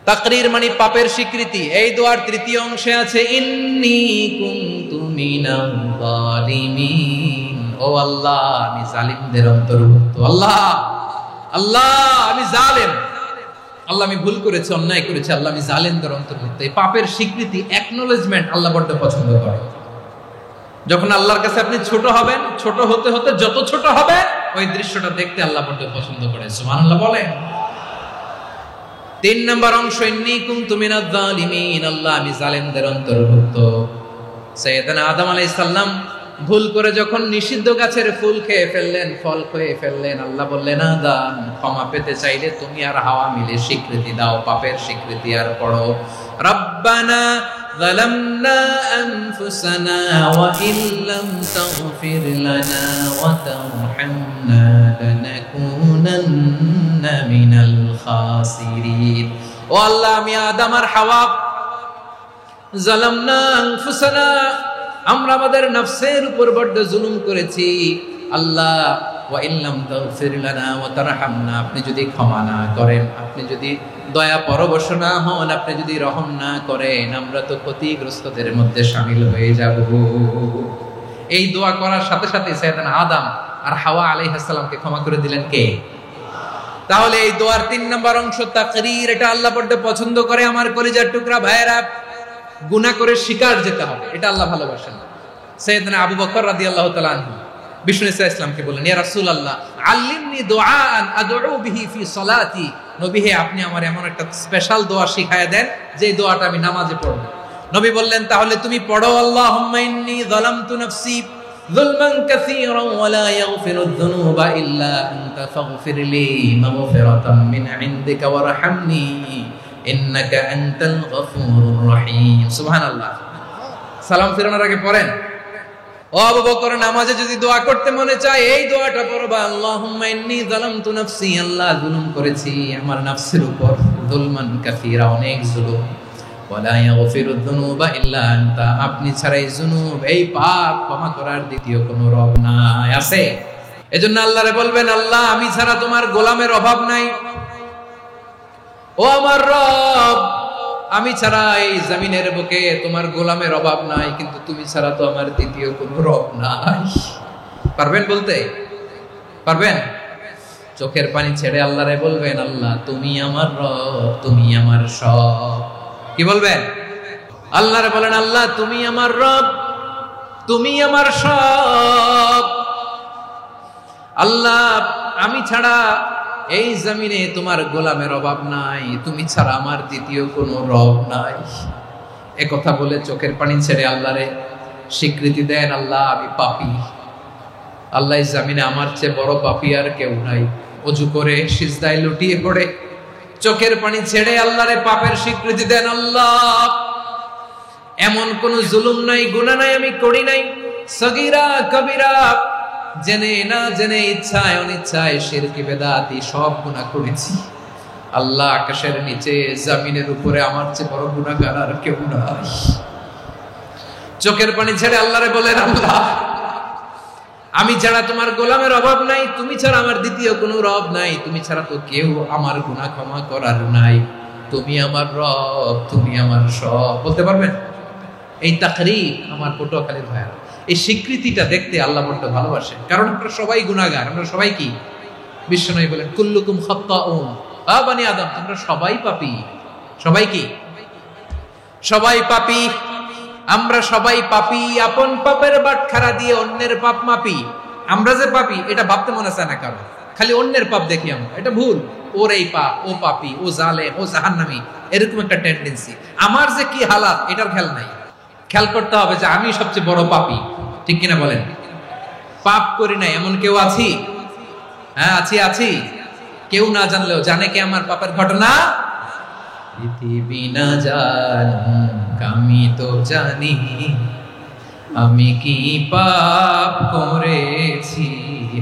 তাকরীর মানে পাপের স্বীকৃতি। এই দোয়ার তৃতীয় অংশে আছে ইন্নী কুনতু মিনাজ জালিমিন, ও আল্লাহ আমি জালিমদের অন্তর্ভুক্ত। আল্লাহ আল্লাহ আমি জালেম, আল্লাহ আমি ভুল করেছি, অন্যায় করেছি, আল্লাহ আমি জালেমদের অন্তর্ভুক্ত। এই পাপের স্বীকৃতি, অ্যাকনোলেজমেন্ট আল্লাহ বড্ড পছন্দ করে। যখন আল্লাহর কাছে আপনি ছোট হবেন, ছোট হতে হতে যত ছোট হবে, ওই দৃশ্যটা দেখতে আল্লাহ বড্ড পছন্দ করে। সুবহানাল্লাহ বলেন। তিন নম্বর অংশ ইন্নী কুনতু মিনাজ জালিমিন, আল্লাহ আমি জালেমদের অন্তর্ভুক্ত। সাইয়েদনা আদম আলাইহিস সালাম ভুল করে যখন নিষিদ্ধ গাছের ফুল খেয়ে ফেললেন, ফল খেয়ে ফেললেন, আল্লাহ বললেন আদম ক্ষমা পেতে চাইলে তুমি আর হাওয়া মিলে স্বীকৃতি দাও, পাপের স্বীকৃতি আর পড়ো। রব্বানা ظلمنا أنفسنا وإن لم تغفر لنا وترحمنا لنكونن من الخاسرين ও আল্লাহ আমি আদম আর হাওয়া জালামনা আনফুসানা আমরা আমাদের নফসের উপর বড় জুলুম করেছি আল্লাহ ওয়া ইল্লাম তাগফির লানা ওয়া তারহামনা আপনি যদি ক্ষমা না করেন আপনি যদি দয়া পরবশ না হন আপনি যদি রহম না করেন আমরা তো ক্ষতিগ্রস্তদের মধ্যে শামিল হয়ে যাব এই দোয়া করার সাথে সাথে সাইয়েদনা আদম আর হাওয়া আলাইহিস সালামকে ক্ষমা করে দিলেন কে তাহলে এই দোয়ার 3 নম্বর অংশ তাকরীর এটা আল্লাহ বড় পছন্দ করে আমার কলিজার টুকরা ভাইয়েরা গুনাহ করে শিকার যেতে হবে এটা আল্লাহ ভালোবাসেন সাইয়েদনা আবু বকর রাদিয়াল্লাহু তাআলা আনহু বিষ্ণু ইসলামকে বললেন ইয়া রাসূলুল্লাহ আল্লিমনি দুআআন আদউ বিহি ফি সালাতি নবী হে আপনি আমার এমন একটা স্পেশাল দোয়া শিখায়া দেন যে দোয়াটা আমি নামাজে পড়ব নবী বললেন তাহলে তুমি পড়ো আল্লাহুম্মা ইন্নী যালামতু নাফসি যুলমান কাসীরান ওয়া লা ইয়াগফিরুয যুনুবা ইল্লা আনতা ফাগফিরলি মাগফিরাতাম মিন ইনদিকা ওয়ারহামনি ইন্নাকা আনতাল গফুরুর রহিম সুবহানাল্লাহ সালাম ফিরানোর আগে পড়েন ও আবু বকর নামাজে যদি দোয়া করতে মনে চায় এই দোয়াটা পড়বা আল্লাহুম্মা ইন্নী যালামতু নাফসি আল্লাহ জুলুম করেছি আমার নফসের উপর যুলমান কাসীরা অনেক জুলুম ওয়ালা ইয়াগফিরুয যুনুবা ইল্লা আনতা আপনি ছাড়া এই যুনুব এই পাপ ক্ষমা করার দ্বিতীয় কোনো রব নাই আছে এজন্য আল্লাহরে বলবেন আল্লাহ আমি ছাড়া তোমার গোলামের অভাব নাই ও আমার রব আমি ছাড়া এই জমিনের বুকে তোমার গোলামের অভাব নাই কিন্তু তুমি ছাড়া তো আমার দ্বিতীয় কোনো রব নাই পারবেন বলতে পারবেন চোখের পানি ছেড়ে আল্লাহরে বলবেন আল্লাহ তুমি আমার রব তুমি আমার সব কি বলবেন আল্লাহরে বলেন আল্লাহ তুমি আমার রব তুমি আমার সব আল্লাহ আমি ছাড়া এই জমিনে তোমার গোলামের অভাব নাই তুমি ছাড়া আমার দ্বিতীয় কোনো রব নাই এ কথা বলে চোখের পানি ছেড়ে আল্লাহরে স্বীকৃতি দেন আল্লাহ আমি পাপী আল্লাহ এই জমিনে আমার চেয়ে বড় পাপী আর কেউ নাই ওযু করে সিজদায় লুটিয়ে পড়ে চোখের পানি ছেড়ে আল্লাহরে পাপের স্বীকৃতি দেন আল্লাহ এমন কোন জুলুম নাই গুনাহ নাই আমি করি নাই সগীরা কবিরা জেনে না জেনে ইচ্ছায় অনিচ্ছায় শিরকি বেদাতি সব গুনাহ করেছি আল্লাহ আকাশের নিচে জমিনের উপরে আমার চেয়ে বড় গুনাহগার আর কেউ নাই চোখের পানি ছেড়ে আল্লাহরে বলেন আল্লাহ আমি ছাড়া তোমার গোলামের অভাব নাই তুমি ছাড়া আমার দ্বিতীয় কোনো রব নাই তুমি ছাড়া তো কেউ আমার গুনাহ ক্ষমা করার নাই তুমি আমার রব তুমি আমার সব বলতে পারবেন এই তাকরীর আমার পটুয়াখালীর ভাইরা এই স্বীকৃতিটা দেখতে আল্লাহ বড় ভালোবাসেন কারণ আমরা সবাই গুনাহগার আমরা সবাই কি বিশ্বনবী বলেন কুল্লুকুম খাত্তাউন আ বনি আদম আমরা সবাই পাপী সবাই কি সবাই পাপী আমরা সবাই পাপী আপন পাপের বাটখারা দিয়ে অন্যের পাপ মাপি আমরা যে পাপী এটা ভাবতে মনে চায় না কারণ খালি অন্যের পাপ দেখি আমরা এটা ভুল ওর এই পাপ ও পাপী ও জালেম ও জাহান্নামী এরকম একটা টেন্ডেন্সি আমার যে কি হালাত এটার খেয়াল নাই খেয়াল করতে হবে যে আমি সবচেয়ে বড় পাপী ঠিক কিনা বলেন পাপ করি না এমন কেউ আছি হ্যাঁ আছি কেউ না জানলেও জানে কে আমার পাপের ঘটনা পৃথিবী না জানুক আমি তো জানি আমি কি পাপ করেছি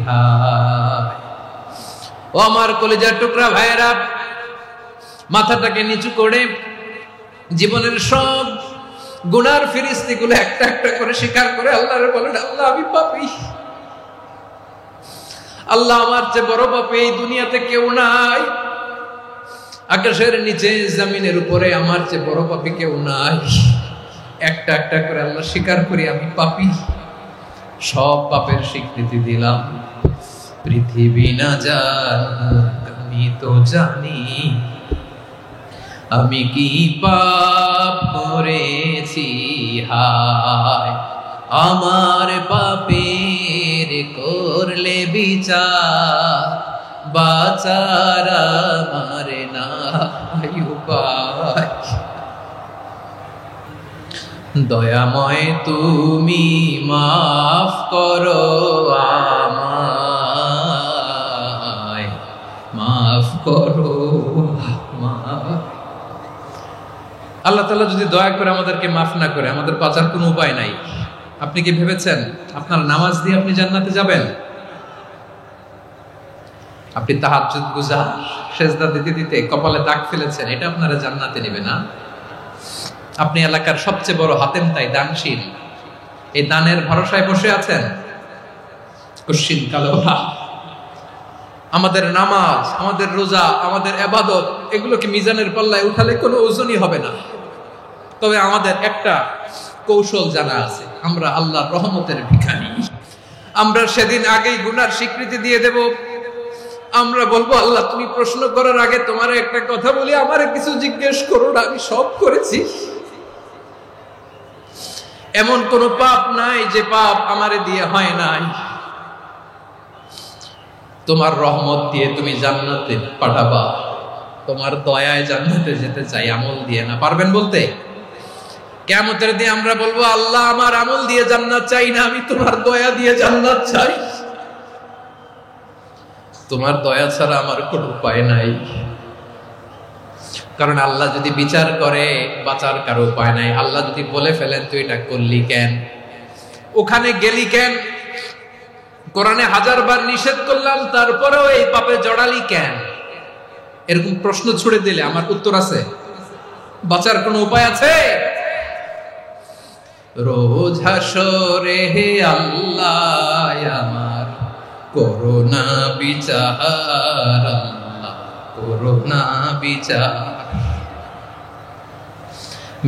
হায় ও আমার কলিজার টুকরা ভাইয়েরা মাথাটাকে নিচু করে জীবনের সব গুনার ফিরিস্তিগুলো একটা একটা করে স্বীকার করে আল্লাহরে বলেন আল্লাহ আমি পাপী আল্লাহ আমার চেয়ে বড় পাপী এই দুনিয়াতে কেউ নাই আকাশের নিচে জমিনের উপরে আমার চেয়ে বড় পাপী কেউ নাই একটা একটা করে আল্লাহ স্বীকার করি আমি পাপী সব পাপের স্বীকৃতি দিলাম পৃথিবী না জানুক আমি তো জানি আমি কি পাপ করেছি হায় আমার পাপের করলে বিচার বাঁচার আমার নাই উপায় দয়াময় তুমি মাফ করো আমায় মাফ করো আমায় আল্লাহ তাআলা যদি দয়া করে আমাদেরকে মাফ না করে, আমাদের বাঁচার কোনো উপায় নাই। আপনি কি ভেবেছেন আপনার নামাজ দিয়ে আপনি জান্নাতে যাবেন? আপনি তাহাজ্জুদ গুজার, সেজদা দিতে দিতে কপালে দাগ ফেলেছেন, এটা আপনারা জান্নাতে নেবে না? আপনি এলাকার সবচেয়ে বড় হাতেম তাই দানশীল, এই দানের ভরসায় বসে আছেন, কশিন কালো আমাদের নামাজ, আমাদের রোজা, আমাদের ইবাদত, এগুলোকে মিজানের পাল্লায় উঠালে কোনো ওজনই হবে না। তবে আমাদের একটা কৌশল জানা আছে, আমরা আল্লাহর রহমতের ভিখারি। আমরা সেদিন আগেই গুনার স্বীকৃতি দিয়ে দেব। আমরা বলবো, আল্লাহ তুমি প্রশ্ন করার আগে তোমার একটা কথা বলি, আমারে কিছু জিজ্ঞেস করো না, আমি সব করেছি। এমন কোন পাপ নাই যে পাপ আমারে দিয়ে হয় নাই। তোমার রহমত দিয়ে তুমি জান্নাতে পাঠাবা, তোমার দয়ায় জান্নাতে যেতে চাই, আমল দিয়ে না। পারবেন বলতে? কিয়ামতের দিন আমরা বলবো, আল্লাহ আমার আমল দিয়ে জান্নাত চাই না, আমি তোমার দয়া দিয়ে জান্নাত চাই। তোমার দয়া ছাড়া আমার কোনো উপায় নাই। কারণ আল্লাহ যদি বিচার করে, বাঁচার কারো উপায় নাই। আল্লাহ যদি বলে ফেলেন তুই এটা করলি কেন, ওখানে গেলি কেন, কোরআনে 1000 বার নিষেধ করলাম তারপরেও এই পাপে জড়ালি কেন, এরকম প্রশ্ন ছুড়ে দিলে আমার উত্তর আছে? বাঁচার কোনো উপায় আছে? রোজ হাসরে হে আল্লাহ আমার করোনা বিচার, আল্লাহ করোনা বিচার,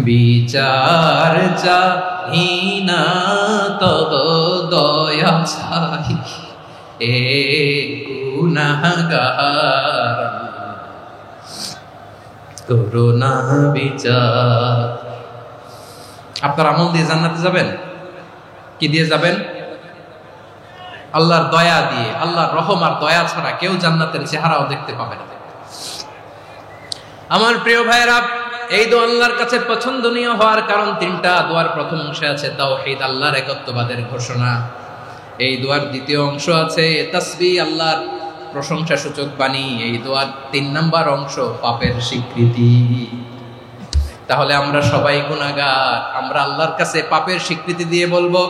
বিচার চাহি না তব দয়া চাই, এ গুনাহগার করোনা বিচার। আপনার আমল দিয়ে জান্নাতে যাবেন? কি দিয়ে যাবেন? আল্লাহর দয়া দিয়ে। আল্লাহর রহম আর দয়া ছাড়া কেউ জান্নাতের চেহারাও দেখতে পাবে না। আমার প্রিয় ভাইরা, এই দোয়া আল্লাহর কাছে পছন্দনীয় হওয়ার কারণ তিনটা। দোয়ার প্রথম অংশে আছে তাওহীদ, আল্লাহর একত্ববাদের ঘোষণা। এই দোয়ার দ্বিতীয় অংশ আছে তাসবিহ, আল্লাহর প্রশংসা সূচক বাণী। এই দোয়ার 3 নাম্বার অংশ পাপের স্বীকৃতি। তাহলে আমরা সবাই গুনাহগার। আমরা আল্লাহর কাছে পাপের স্বীকৃতি দিয়ে বলবো,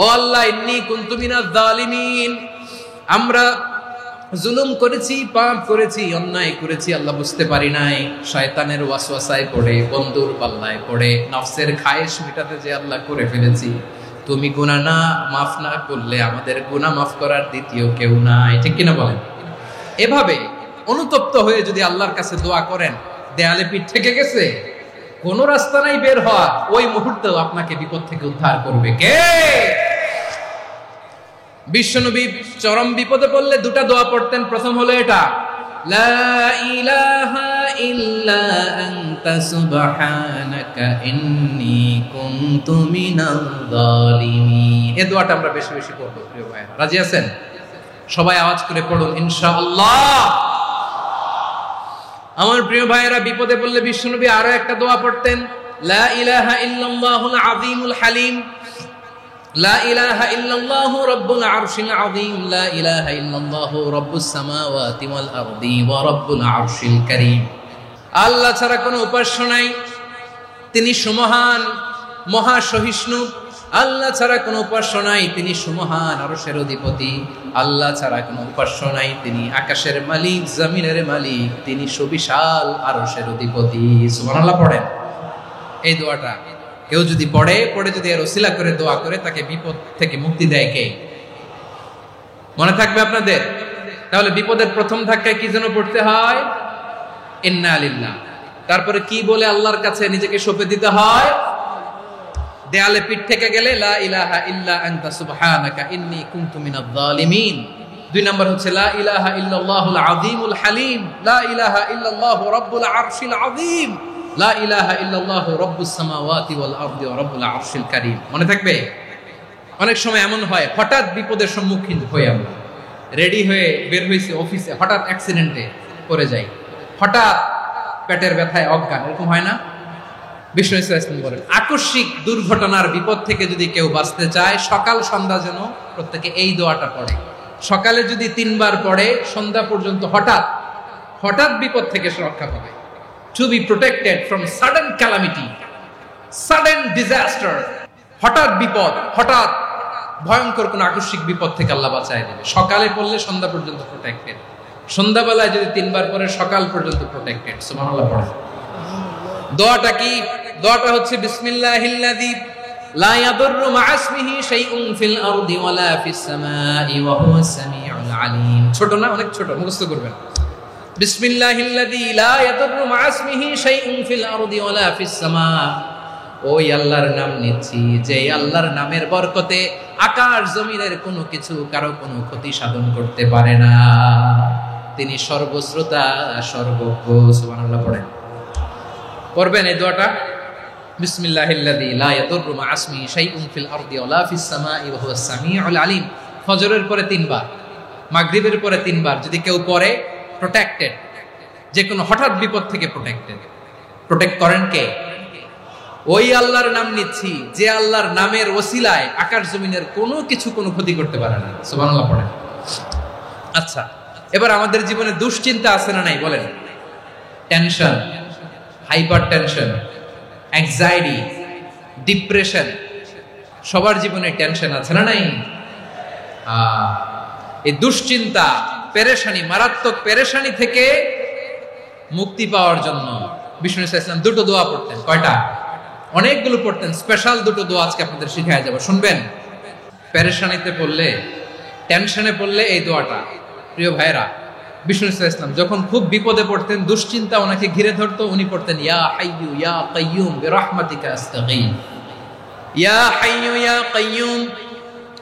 ও আল্লাহ ইন্নী কুনতু মিনাজ জালিমিন, আমরা জুলুম করেছি, পাপ করেছি, অন্যায় করেছি, আল্লাহ বুঝতে পারি নাই, শয়তানের ওয়াসওয়াসায় পড়ে, বন্ধুর পাল্লায় পড়ে, নফসের খায়েশ মেটাতে যে আল্লাহ করে ফেলেছি। তুমি গুনাহ না মাফ না করলে আমাদের গুনাহ মাফ করার দ্বিতীয় কেউ নাই। ঠিক কিনা বলেন? এভাবে অনুতপ্ত হয়ে যদি আল্লাহর কাছে দোয়া করেন, দেয়ালে পিঠ থেকে গেছে, কোন রাস্তা নাই বের হওয়া, ওই মুহূর্তেও আপনাকে বিপদ থেকে উদ্ধার করবে কে? বিশ্বনবী চরম বিপদে পড়লে 2টা দোয়া পড়তেন। প্রথম হলো এটা, লা ইলাহা ইল্লা আনতা সুবহানাকা ইন্নী কুনতু মিনাল জালিমিন। এই দোয়াটা আমরা বেশি বেশি পড়ব প্রিয় ভাইরা। রাজি আছেন? সবাই আওয়াজ করে পড়ুন ইনশাআল্লাহ। আমার প্রিয় ভাইয়েরা, বিপদে পড়লে বিশ্বনবী আরো একটা দোয়া পড়তেন, লা ইলাহা ইল্লাল্লাহুল আযীমুল হালিম, লা ইলাহা ইল্লাল্লাহু রাব্বুল আরশিল আযীম, লা ইলাহা ইল্লাল্লাহু রাব্বুস সামাওয়াতি ওয়াল আরদি ওয়া রাব্বুল আরশিল কারীম। আল্লাহ ছাড়া কোনো উপাস্য নাই, তিনি সুমহান, মহা সহিষ্ণু। আল্লাহ ছাড়া কোনো উপাস্য নাই, তিনি সুমহান, আরশের অধিপতি। আল্লাহ ছাড়া কোনো উপাস্য নাই, তিনি আকাশের মালিক, জমিনের মালিক, তিনি সুবিশাল আরশের অধিপতি। সুবহানাল্লাহ পড়েন। এই দোয়াটা কেউ যদি পড়ে যদি এর ওসিলা করে দোয়া করে, তাকে বিপদ থেকে মুক্তি দেয় কে? মনে থাকবে আপনাদের? তাহলে বিপদের প্রথম ধাক্কায় কি যেন পড়তে হয়? ইন্না লিল্লাহ। তারপরে কি বলে আল্লাহর কাছে নিজেকে সঁপে দিতে হয়? দেয়ালে পিঠ থেকে গেলে লা ইলাহা ইল্লা আনতা সুবহানাকা ইন্নী কুনতু মিনাজ জালিমিন। 2 নাম্বার হচ্ছে লা ইলাহা ইল্লাল্লাহুল আযীমুল হালিম, লা ইলাহা ইল্লাল্লাহু রাব্বুল আরশিল আযীম, লা ইলাহা ইল্লাল্লাহু রাব্বুস সামাওয়াতি ওয়াল আরদি ওয়া রাব্বুল আরশিল কারীম। মনে থাকবে? অনেক সময় এমন হয়, হঠাৎ বিপদের সম্মুখীন হয়ে আমরা রেডি হয়ে বের হইছি অফিসে, হঠাৎ অ্যাক্সিডেন্টে পড়ে যাই, হঠাৎ পেটের ব্যথায় অজ্ঞান, এরকম হয় না? বিষ্ণু ইসলাম বলেন, আকস্মিক দুর্ঘটনার বিপদ থেকে যদি কেউ বাঁচতে চায়, সকাল সন্ধ্যা যেন প্রত্যেকে এই দোয়াটা পড়ে। সকালে যদি 3 বার পড়ে, সন্ধ্যা পর্যন্ত হঠাৎ বিপদ থেকে সে রক্ষা পাবে। to be protected from sudden calamity, sudden disaster, হঠাৎ বিপদ, হঠাৎ ভয়ঙ্কর কোন আকস্মিক বিপদ থেকে আল্লাহ বাঁচায় দেবে। সকালে পড়লে সন্ধ্যা পর্যন্ত প্রোটেক্টেড, সন্ধ্যাবেলায় যদি 3 বার পরে সকাল পর্যন্ত প্রোটেক্টেড। সুবহানাল্লাহ পড়ে। দোয়াটা কি? দোয়াটা হচ্ছে বিসমিল্লাহিল্লাযী লা ইয়াদুররু মা ইসমিহি শাইউন ফিল আরদি ওয়ালা ফিস সামাই ওয়া হুয়াস সামিউল আলিম। ছোট না, অনেক ছোট, মুখস্থ করবেন। বিসমিল্লাহিল্লাযী লা ইয়াদুররু মা ইসমিহি শাইউন ফিল আরদি ওয়ালা ফিস সামা। ওই আল্লাহর নাম নিচ্ছি যে আল্লাহর নামের বরকতে আকাশ জমিনের কোনো কিছু কারো কোনো ক্ষতি সাধন করতে পারে না। তিনি সর্বশ্রোতা, সর্বজ্ঞ। সুবহানাল্লাহ পড়েন। পড়বেন এই দোয়াটা, বিসমিল্লাহিল্লাযী লা ইয়াদুররু মা ইসমিহি শাইউন ফিল আরদি ওয়ালা ফিস সামাই ওয়া হুয়াস সামিউল আলিম। ফজরের পরে 3 বার, মাগরিবের পরে 3 বার যদি কেউ পড়ে প্রোটেক্টেড, যে কোনো হঠাৎ বিপদ থেকে প্রোটেক্টেড। প্রোটেক্ট করেন কে? ওই আল্লাহর নাম নিচ্ছি যে আল্লাহর নামের ওসিলায় আকাশ জমিনের কোনো কিছু কোনো ক্ষতি করতে পারে না। সুবহানাল্লাহ পড়েন। আচ্ছা, এবার আমাদের জীবনে দুশ্চিন্তা আছে না নাই বলেন? Tension, hyper tension, anxiety, depression, সবার জীবনে টেনশন আছে না নাই? এই দুশ্চিন্তা, পেরেশানি, মারাত্মক পেরেশানি থেকে মুক্তি পাওয়ার জন্য বিষ্ণু ইসলাম 2টো দোয়া পড়তেন। কয়টা? অনেকগুলো পড়তেন। স্পেশাল 2টো দোয়া আজকে আপনাদের শিখায় যাব, শুনবেন। পেরেশানিতে পড়লে, টেনশনে পড়লে এই দোয়াটা, প্রিয় ভাইরা, বিষ্ণু ইসলাম যখন খুব বিপদে পড়তেন, দুশ্চিন্তা ওনাকে ঘিরে ধরতো, উনি পড়তেন ইয়া হাইয়ু ইয়া কাইয়ুম বিরহমাতিকা আস্তাগীথ। ইয়া হাইয়ু ইয়া কাইয়ুম,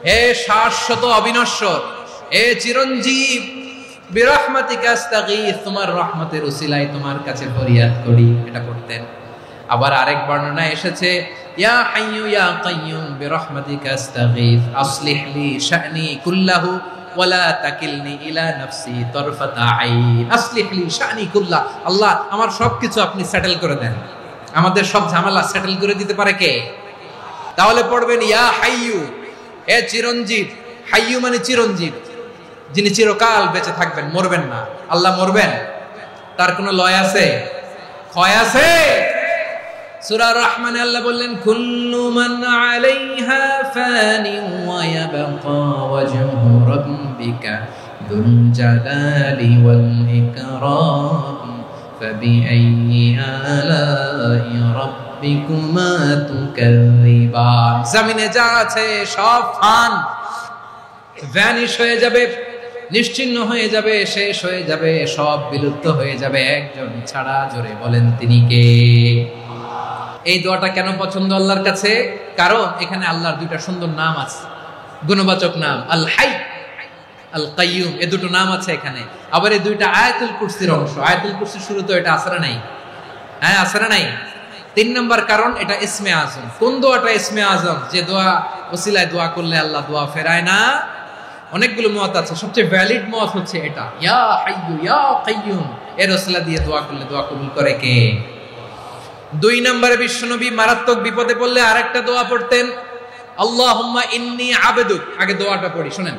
হে শাশ্বত অবিনশ্বর, হে চিরঞ্জীব, বিরহমাতিকা আস্তাগীথ, তোমার রহমতের উসিলায় তোমার কাছে ফরিয়াদ করি। এটা পড়তেন। আবার আরেক বর্ণনা এসেছে ইয়া হাইয়ু ইয়া কাইয়ুম বিরহমাতিকা আস্তাগীথ আসলিহ লি শা'নি কুল্লাহু ওয়ালা তাকিলনি ইলা নাফসি তারফাতা আইন। আসলিহ লি শা'নি কুল্লাহ, আল্লাহ আমার সবকিছু আপনি সেটেল করে দেন। আমাদের সব ঝামেলা সেটেল করে দিতে পারে কে? তাহলে পড়বেন ইয়া হাইয়ু, হে চিরঞ্জীব। হাইয়ু মানে চিরঞ্জীব, যিনি চিরকাল বেঁচে থাকবেন, মরবেন না। আল্লাহ মরবেন? তার কোনো লয় আছে? ক্ষয় আছে? সূরা রহমানে আল্লাহ বললেন কুল্লু মান আলাইহা ফানি ওয়া ইয়াবকা ওয়াজহু রাব্বিকা যুল জালালি ওয়াল ইকরাম ফাবিআইয়ি আলাই রাব্বিকুমা তুকাযযিবান। জমিনে যা আছে সব ফান, ভ্যানিশ হয়ে যাবে, নিশ্চিহ্ন হয়ে যাবে, শেষ হয়ে যাবে, সব বিলুপ্ত হয়ে যাবে, একজন ছাড়া। জোরে বলেন তিনি কে? এই দোয়াটা কেন পছন্দ আল্লাহর কাছে? কারণ এখানে আল্লাহর 2টা সুন্দর নাম আছে, গুণবাচক নাম, আল হাই, আল কাইয়ুম। এই 2টো নাম আছে এখানে। আবার এই 2টা আয়াতুল কুরসির অংশ। আয়াতুল কুরসির শুরু তো এটা আছে না নাই? হ্যাঁ, আছে না নাই? 3 নম্বর কারণ এটা ইসমে আজম। কোন দোয়াটা ইসমে আজম? যে দোয়া ওসিলায় দোয়া করলে আল্লাহ দোয়া ফেরায় না। অনেকগুলো মত আছে, সবচেয়ে ভ্যালিড মত হচ্ছে এটা, ইয়া হাইয়ু ইয়া কাইয়ুম। এর ওসিলা দিয়ে দোয়া করলে দোয়া কবুল করে কে? 2 নম্বরে বিশ্বনবী মারাত্মক বিপদে পড়লে আরেকটা দোয়া পড়তেন, আল্লাহুম্মা ইন্নী আবদুক। আগে দোয়াটা পড়ি, শুনেন।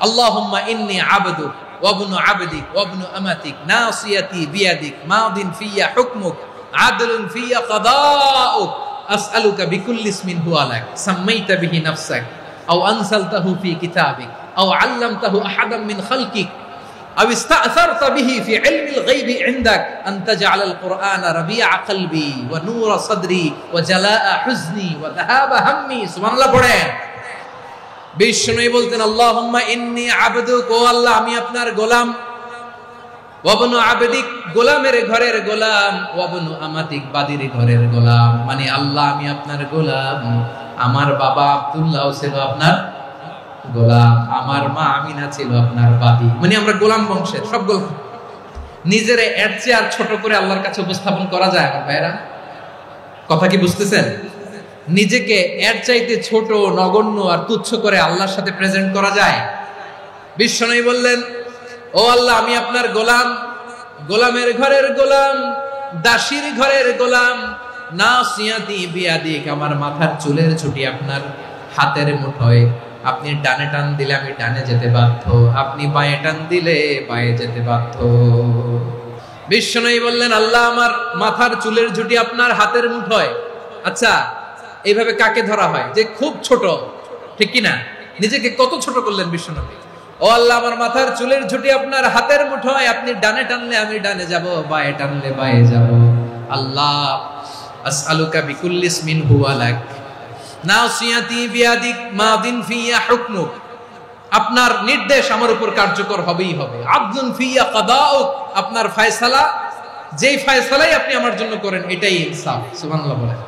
আল্লাহুম্মা ইন্নী আবদুক ওয়া ইবনু আবদিক ওয়া ইবনু আমাতিক নাসিয়াতি বিয়াদিক মাদিন ফিয়া হুকমুক আদলুন ফিয়া কাদাউক আসআলুকা বিকুল্লি ইসমিন হুয়া লাক সাম্মাইতা বিহি নাফসাক আও আনসালতাহু ফি কিতাবিক আও আল্লামতাহু আহাদাম মিন খালকিক أو استأثرت به في علم الغيب عندك أن تجعل القرآن ربيع قلبي ونور صدري وجلاء حزني وذهاب همي। سبحان الله পড়েন। বিষ্ণু বলতেন আল্লাহুম্মা ইন্নী আবদুক, ও আল্লাহ আমি আপনার গোলাম, ওয়া ইবনু আবদিক, গোলামের ঘরের গোলাম, ওয়া ইবনু আমাতিক, বাদীর ঘরের গোলাম। মানে আল্লাহ আমি আপনার গোলাম, আমার বাবা আব্দুল্লাহ ছিল আপনার গোলাম, আমার মা আমিনা ছিল আপনার বাদী। মানে আমরা গোলাম বংশের, সব গোলাম। নিজের এর চেয়ে আর ছোট করে আল্লাহর কাছে উপস্থাপন করা যায় আমার ভাইরা? কথা কি বুঝতেছেন? নিজেকে এর চাইতে ছোট, নগণ্য আর তুচ্ছ করে আল্লাহর সাথে প্রেজেন্ট করা যায়? বিশ্বনবী বললেন ও আল্লাহ আমি আপনার গোলাম, গোলামের ঘরের গোলাম, দাসীর ঘরের গোলাম, নাসিয়াতি বিয়াদিক, আমার মাথার চুলের ছুটি আপনার হাতের মুঠোয়। আপনি ডানে টান দিলে আমি ডানে যেতে বাধ্য, আপনি বাঁয়ে টান দিলে বাঁয়ে যেতে বাধ্য। বিশ্বনবী বললেন, আল্লাহ আমার মাথার চুলের ঝুঁটি আপনার হাতের মুঠোয়। আচ্ছা, এইভাবে কাকে ধরা হয় যে খুব ছোট, ঠিক কিনা? নিজেকে কত ছোট করলেন বিশ্বনবী। ও আল্লাহ, আমার মাথার চুলের ঝুঁটি আপনার হাতের মুঠোয়, আপনি ডানে টানলে আমি ডানে যাব, বায়ে টানলে বায়ে যাব। আল্লাহ, আসআলুকা বিকুল্লি ইসমিন হুয়া লাক নাসিয়াতি বিয়াদিক মাদিন ফিয়া হুকমুক। আপনার নির্দেশ আমার উপর কার্যকর হবেই হবে। আদলুন ফিয়া কাদাউক, আপনার ফয়সালা, যেই ফয়সালাই আপনি আমার জন্য করেন এটাই ইনসাফ। সুবহানাল্লাহ বলেন।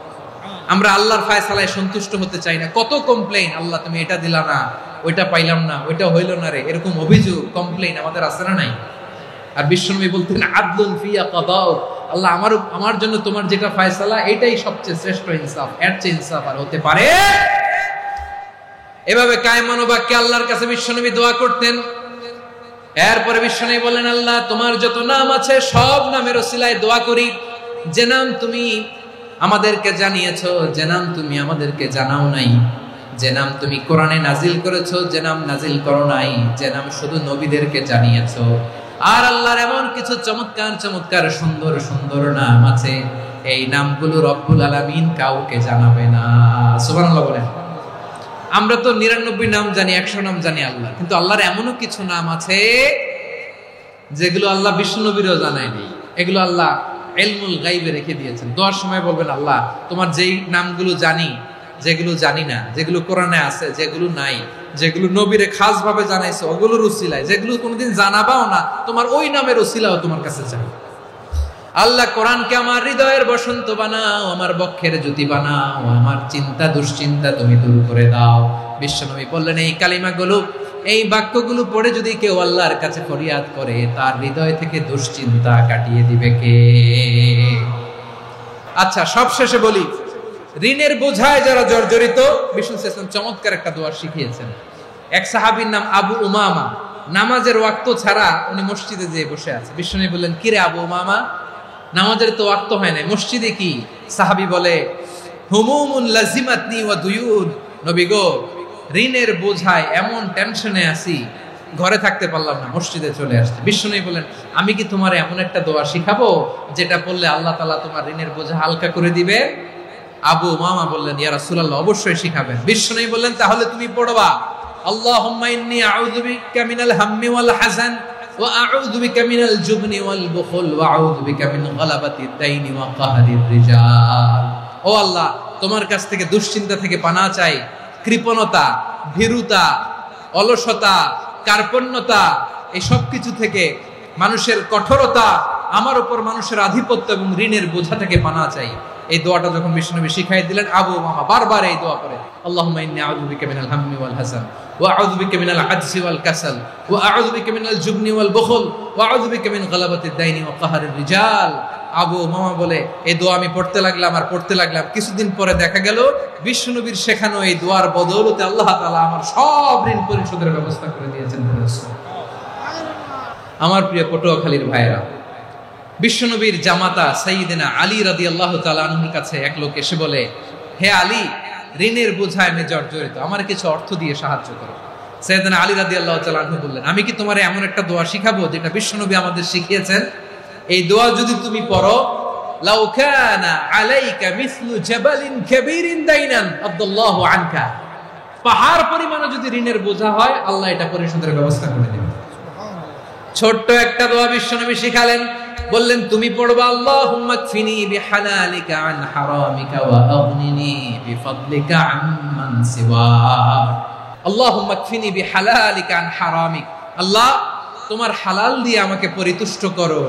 আমরা আল্লাহর ফয়সালায় সন্তুষ্ট হতে চাই না। কত কমপ্লেইন, আল্লাহ তুমি এটা দিলা না, ওইটা পাইলাম না, ওইটা হইল না রে, এরকম অভিযোগ কমপ্লেইন আমাদের আছে না নাই? আর বিশ্বনবী বলতেন আদলুন ফিয়া কাদাউক, আল্লাহ আমার জন্য তোমার যেটা ফয়সালা এটাই সবচেয়ে শ্রেষ্ঠ ইনসাফ, এর চেয়ে ইনসাফ আর হতে পারে? এভাবে কায়মান বাক্যে আল্লাহর কাছে বিশ্বনবী দোয়া করতেন। এরপরে বিশ্বনবী বললেন, আল্লাহ তোমার যত নাম আছে সব নামের ওসিলায় দোয়া করি, যে নাম তুমি আমাদেরকে জানিয়েছো, যে নাম তুমি আমাদেরকে জানাও নাই, যে নাম তুমি কোরআনে নাজিল করেছো, যে নাম নাজিল করো নাই, যে নাম শুধু নবীদেরকে জানিয়েছো। আর আল্লাহর এমন কিছু চমৎকার চমৎকার সুন্দর সুন্দর নাম আছে, এই নামগুলো রব্বুল আলামিন কাউকে জানাবে না। সুবহানাল্লাহ বলেন। আমরা তো 99 নাম জানি, 100 নাম জানি আল্লাহ, কিন্তু আল্লাহর এমনও কিছু নাম আছে যেগুলো আল্লাহ বিশ্বনবীরও জানায়নি। এগুলো আল্লাহ ইলমুল গায়বে রেখে দিয়েছেন। দোয়ার সময় বলবেন, আল্লাহ তোমার যেই নামগুলো জানি, যেগুলো জানি না, যেগুলো কোরআনে আছে, যেগুলো নাই, যেগুলো নবীরে খাস ভাবে জানাইছো ওগুলোর উসিলায়, যেগুলো কোনোদিন জানাবাও না, তোমার ওই নামের উসিলাও তোমার কাছে চাই। আল্লাহ কোরআনকে আমার হৃদয়ের বসন্ত বানাও, আমার বক্ষের জ্যোতি বানাও, আমার চিন্তা দুশ্চিন্তা তুমি দূর করে দাও। বিশ্বনবী বললেন, এই কালিমাগুলো, এই বাক্যগুলো পড়ে যদি কেউ আল্লাহর কাছে ফরিয়াদ করে, তার হৃদয় থেকে দুশ্চিন্তা কাটিয়ে দিবে কে? আচ্ছা, সবশেষে বলি, ঋণের বোঝায় যারা জর্জরিত, বিষ্ণু ইসলাম চমৎকার একটা দোয়া শিখিয়েছেন। এক সাহাবীর নাম আবু উমামা, নামাজের ওয়াক্ত ছাড়া উনি মসজিদে যেয়ে বসে আছে। বিষ্ণু বললেন, কি রে আবু উমামা, নামাজের তো ওয়াক্ত হয় না, মসজিদে কি? সাহাবী বলে, হুমুমুন লাজিমাতনি ওয়া দুয়ুন, নবী গো, ঋণের বোঝায় এমন টেনশনে আছি, ঘরে থাকতে পারলাম না, মসজিদে চলে আসছে। বিশ্বনবী বলেন, আমি কি তোমার এমন একটা দোয়া শিখাবো যেটা পড়লে আল্লাহ তাআলা তোমার ঋণের বোঝা হালকা করে দিবে? আবু উমামা বললেন, ইয়া রাসূলুল্লাহ, অবশ্যই শিখাবেন। বিশ্বনবী বললেন, তাহলে তুমি পড়বা, আল্লাহুম্মা ইন্নী আউযু বিকা মিনাল হাম্মি ওয়াল হাযান ওয়া আউযু বিকা মিনাল জুবনি ওয়াল বুখল ওয়া আউযু বিকা মিন গালাবাতিদ দাইনি ওয়া কাহরির রিজাল। ও আল্লাহ, তোমার কাছ থেকে দুশ্চিন্তা থেকে পানাহ চাই, কৃপণতা, ভীরুতা, অলসতা, কার্পণ্যতা, এই সব কিছু থেকে, মানুষের কঠোরতা, আমার উপর মানুষের আধিপত্য এবং ঋণের বোঝা থেকে পানাহ চাই। এই দোয়াটা যখন বিশ্বনবী শিখাই দিলেন, আবু উমামা বারবার এই দোয়া করেন, আল্লাহুম্মা ইন্নী আউযু বিকা মিনাল হাম্মি ওয়াল হাযান ওয়া আউযু বিকা মিনাল আজজি ওয়াল কাসাল ওয়া আউযু বিকা মিনাল জুবনি ওয়াল বুখল ওয়া আউযু বিকা মিন গালাবাতিদ দাইনি ওয়া কাহরির রিজাল। আবু উমামা বলে, এই দোয়া আমি পড়তে লাগলাম আর পড়তে লাগলাম, কিছুদিন পরে দেখা গেল বিশ্বনবীর শেখানো এই দোয়ার বদৌলতে আল্লাহ তাআলা আমার সব ঋণ পরিশোধের ব্যবস্থা করে দিয়েছেন। আমার প্রিয় পটুয়াখালীর ভাইয়েরা, বিশ্বনবীর জামাতা সাইয়্যিদিনা আলী রাদিয়াল্লাহু তাআলা আনহুর কাছে এক লোক এসে বলে, হে আলী, ঋণের বোঝায় আমি জর্জরিত, আমার কিছু অর্থ দিয়ে সাহায্য করো। সাইয়্যিদিনা আলী রাদিয়াল্লাহু তাআলা আনহু বললেন, আমি কি তোমার এমন একটা দোয়া শিখাবো যেটা বিশ্বনবী আমাদের শিখিয়েছেন? এই দোয়া যদি তুমি পড়ো, লাউ কানা আলাইকা মিসলু জাবালিন কাবীরিন দাইনান আব্দুল্লাহু আনকা, পাহাড় পরিমাণ যদি ঋণের বোঝা হয়, আল্লাহ এটা পরিশোধের ব্যবস্থা করে দেবেন। ছোট্ট একটা দোয়া বিশ্বনবী শিখালেন, বললেন তুমি পড়বা, আল্লাহুম্মা কফিনি বিহালালিকা আন হারামিকা ওয়া আগনিনি বিফাদলিকা আম্মান সিওয়াক। আল্লাহুম্মা কফিনি বিহালালিকা আন হারামিক, আল্লাহ তোমার হালাল দিয়ে আমাকে পরিতুষ্ট করো,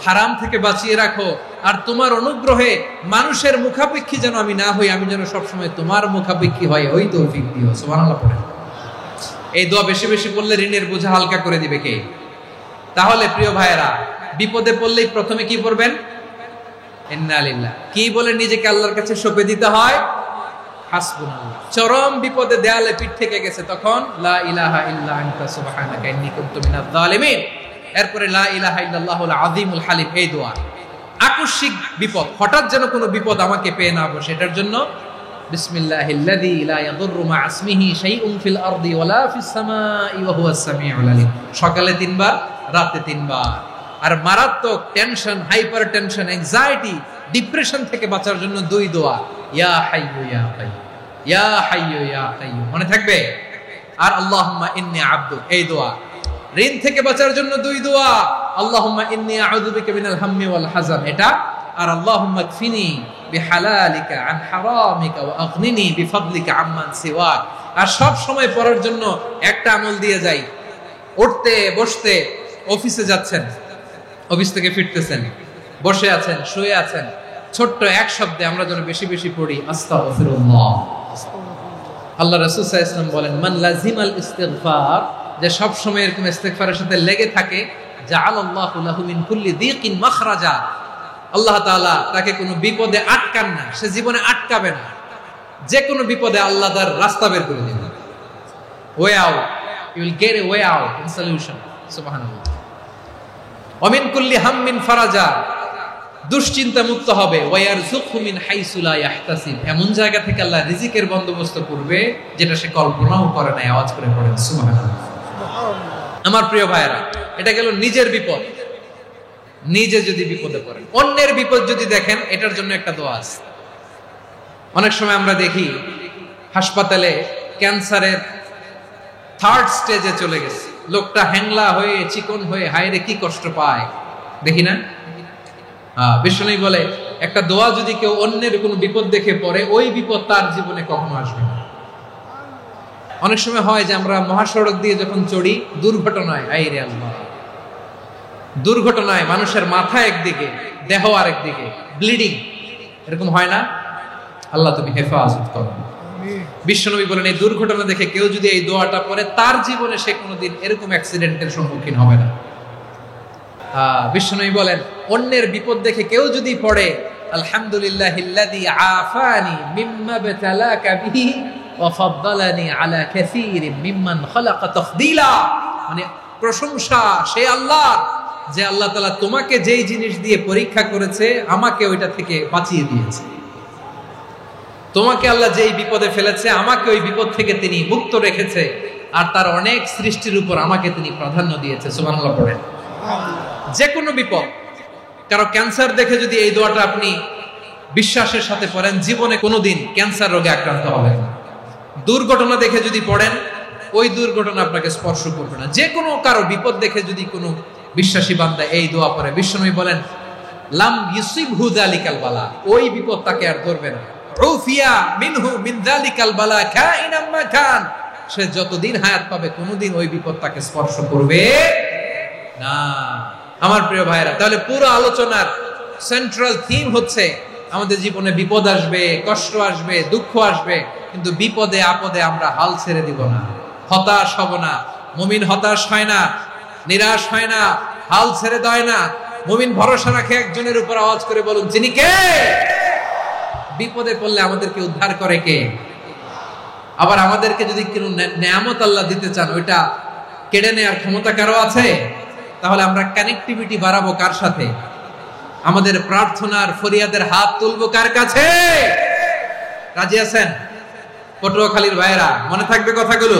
হারাম থেকে বাঁচিয়ে রাখো, আর তোমার অনুগ্রহে মানুষের মুখাপেক্ষী যেন আমি না হই, আমি যেন সবসময় তোমার মুখাপেক্ষী হয়, ওই তৌফিক দিও। সুবহানাল্লাহ পড়েন। এই দোয়া বেশি বেশি পড়লে ঋণের বোঝা হালকা করে দিবে কে? তাহলে প্রিয় ভাইয়েরা, বিপদে পড়লেই প্রথমে কি পড়বেন? ইন্না লিল্লাহ। কি বলে নিজেকে আল্লাহর কাছে সঁপে দিতে হয়? হাসবুনাল্লাহ। চরম বিপদে দেয়ালে পিঠ থেকে গেছে, তখন লা ইলাহা ইল্লা আনতা সুবহানাকা ইন্নী কুনতু মিনাজ জালিমিন। এরপরে লা ইলাহা ইল্লাল্লাহুল আযীমুল হালিম, এই দোয়া। আকস্মিক বিপদ, হঠাৎ যেন কোনো বিপদ আমাকে পেয়ে না বসে, এটার জন্য বিসমিল্লাহিল্লাযী লা ইয়াদুররু মা ইসমিহি শাইউন ফিল আরদি ওয়ালা ফিস সামাই ওয়া হুয়াস সামিউল আলীম। সকালে 3 বার, রাতে 3 বার। আর মারাত্মক tension, hyper tension, anxiety, depression থেকে বাঁচার জন্য দুই দোয়া, ইয়া হাইয়ু ইয়া কাইয়্যুম, ইয়া হাইয়ু ইয়া কাইয়্যুম, মনে থাকবে। আর আল্লাহুম্মা ইন্নী আবদুক, এই দোয়া। ঋণ থেকে বাঁচার জন্য দুই দোয়া, আল্লাহুম্মা ইন্নী আউযু বিকা মিনাল হাম্মি ওয়াল হাযান, এটা। আর আল্লাহুম্মা কফিনি বিহালালিকা আন হারামিকা ওয়া আগনিনি বিফাদলিকা আম্মান সিওয়াক। আর সব সময় পড়ার জন্য একটা আমল দিয়ে যাই, উঠতে বসতে, অফিসে যাচ্ছেন, অফিস থেকে ফিরতেছেন, বসে আছেন, শুয়ে আছেন, ছোট্ট এক শব্দে আমরা যেন বেশি বেশি পড়ি আস্তাগফিরুল্লাহ। আল্লাহ রাসূল সাল্লাল্লাহু আলাইহি ওয়াসাল্লাম বলেন, মান লাজিমাল ইস্তিগফার, যে সব সময় এরকম ইস্তিগফারের সাথে লেগে থাকে, জাআলাল্লাহু লাহু মিন কুল্লি যিকিন মাখরাজা, আল্লাহ তাআলা তাকে কোনো বিপদে আটকান না, সে জীবনে আটকাবে না, যে কোনো বিপদে আল্লাহ তার রাস্তা বের করে দিবেন। Way out, you will get a way out in solution. সুবহানাল্লাহ। ওয়া মিন কুল্লি হাম্মিন ফারাজা, দুশ্চিন্তা মুক্ত হবে। ওয়া ইয়ারযুকহু মিন হাইসু লা ইয়াহতাসিব, এমন জায়গা থেকে আল্লাহ রিজিকের বন্দোবস্ত করবে যেটা সে কল্পনাও করে না। আওয়াজ করে পড়েন সুবহানাল্লাহ। আমার প্রিয় ভাইরা, এটা গেল নিজের বিপদ। নিজে যদি বিপদে পড়েন, অন্যের বিপদ যদি দেখেন, এটার জন্য একটা দোয়া আছে। অনেক সময় আমরা দেখি হাসপাতালে ক্যান্সারের থার্ড স্টেজে চলে গেছে, লোকটা হ্যাংলা হয়ে, চিকন হয়ে, হায়রে কি কষ্ট পায়, দেখি না? বিষ্ণু বলে, একটা দোয়া যদি কেউ অন্যের কোনো বিপদ দেখে পড়ে, ওই বিপদ তার জীবনে কখনো আসবে না। অনেক সময় হয় যে আমরা মহাসড়ক দিয়ে যখন চড়ি, দুর্ঘটনায়, আইরে আল্লাহ, দুর্ঘটনায় মানুষের মাথা একদিকে, দেহ আরেকদিকে, ব্লিডিং, এরকম হয় না? আল্লাহ তুমি হেফাজত করো। বিশ্বনবী বলেন, এই দুর্ঘটনা দেখে কেউ যদি এই দোয়াটা পড়ে, তার জীবনে সে কোনোদিন এরকম অ্যাক্সিডেন্টের সম্মুখীন হবে না। বিশ্বনবী বলেন, অন্যের বিপদ দেখে কেউ যদি পড়ে, আলহামদুলিল্লাহিল্লাযী আফানি মিম্মা বাতালাকা বিহি ওয়া ফাদ্দালানি আলা কাসীরিম মিম্মান খালাকা তাফদীলা, মানে প্রশংসা সে আল্লাহ, যে আল্লাহ তাআলা তোমাকে যেই জিনিস দিয়ে পরীক্ষা করেছে, আমাকে ওইটা থেকে বাঁচিয়ে দিয়েছে। তোমাকে আল্লাহ যেই বিপদে ফেলেছে, আমাকে ওই বিপদ থেকে তিনি মুক্ত রেখেছে, আর তার অনেক সৃষ্টির উপর আমাকে তিনি প্রাধান্য দিয়েছে। সুবহানাল্লাহ পড়েন। যে কোনো বিপদ, কারো ক্যান্সার দেখে যদি এই দোয়াটা আপনি বিশ্বাসের সাথে পড়েন, জীবনে কোনোদিন ক্যান্সার রোগে আক্রান্ত হবেন না। দুর্ঘটনা দেখে যদি পড়েন, ওই দুর্ঘটনা আপনাকে স্পর্শ করবে না। যে কোনো কারো বিপদ দেখে যদি কোনো বিশ্বাসী বান্দা এই দোয়া পড়ে, বিশ্বনবী বলেন, লাম ইউসিবহু যালিকাল বালা, ওই বিপদ তাকে আর ধরবে না। উফিয়া মিনহু মিন যালিকাল বালা কাইনাম মা কান, সে যতদিন হায়াত পাবে কোনোদিন ওই বিপদ তাকে স্পর্শ করবে না। আমার প্রিয় ভাইরা, তাহলে পুরো আলোচনার সেন্ট্রাল থিম হচ্ছে, আমাদের জীবনে বিপদ আসবে, কষ্ট আসবে, দুঃখ আসবে, কিন্তু বিপদে আপদে আমরা হাল ছেড়ে দিব না, হতাশ হব না। মুমিন হতাশ হয় না, নিরাশ হয় না, হাল ছেড়ে দেয় না। মুমিন ভরসা রাখে একজনের উপর। আওয়াজ করে বলুন, যিনি কে? বিপদে পড়লে আমাদেরকে উদ্ধার করে কে? আবার আমাদেরকে যদি কোনো নেয়ামত আল্লাহ দিতে চান, ওইটা কেড়ে নেওয়ার ক্ষমতা কারো আছে? তাহলে আমরা কানেক্টিভিটি বাড়াবো কার সাথে? আমাদের প্রার্থনার ফরিয়াদের হাত তুলবো কার কাছে? রাজি আছেন? পটুয়াখালীর ভাইয়েরা, মনে থাকবে কথাগুলো?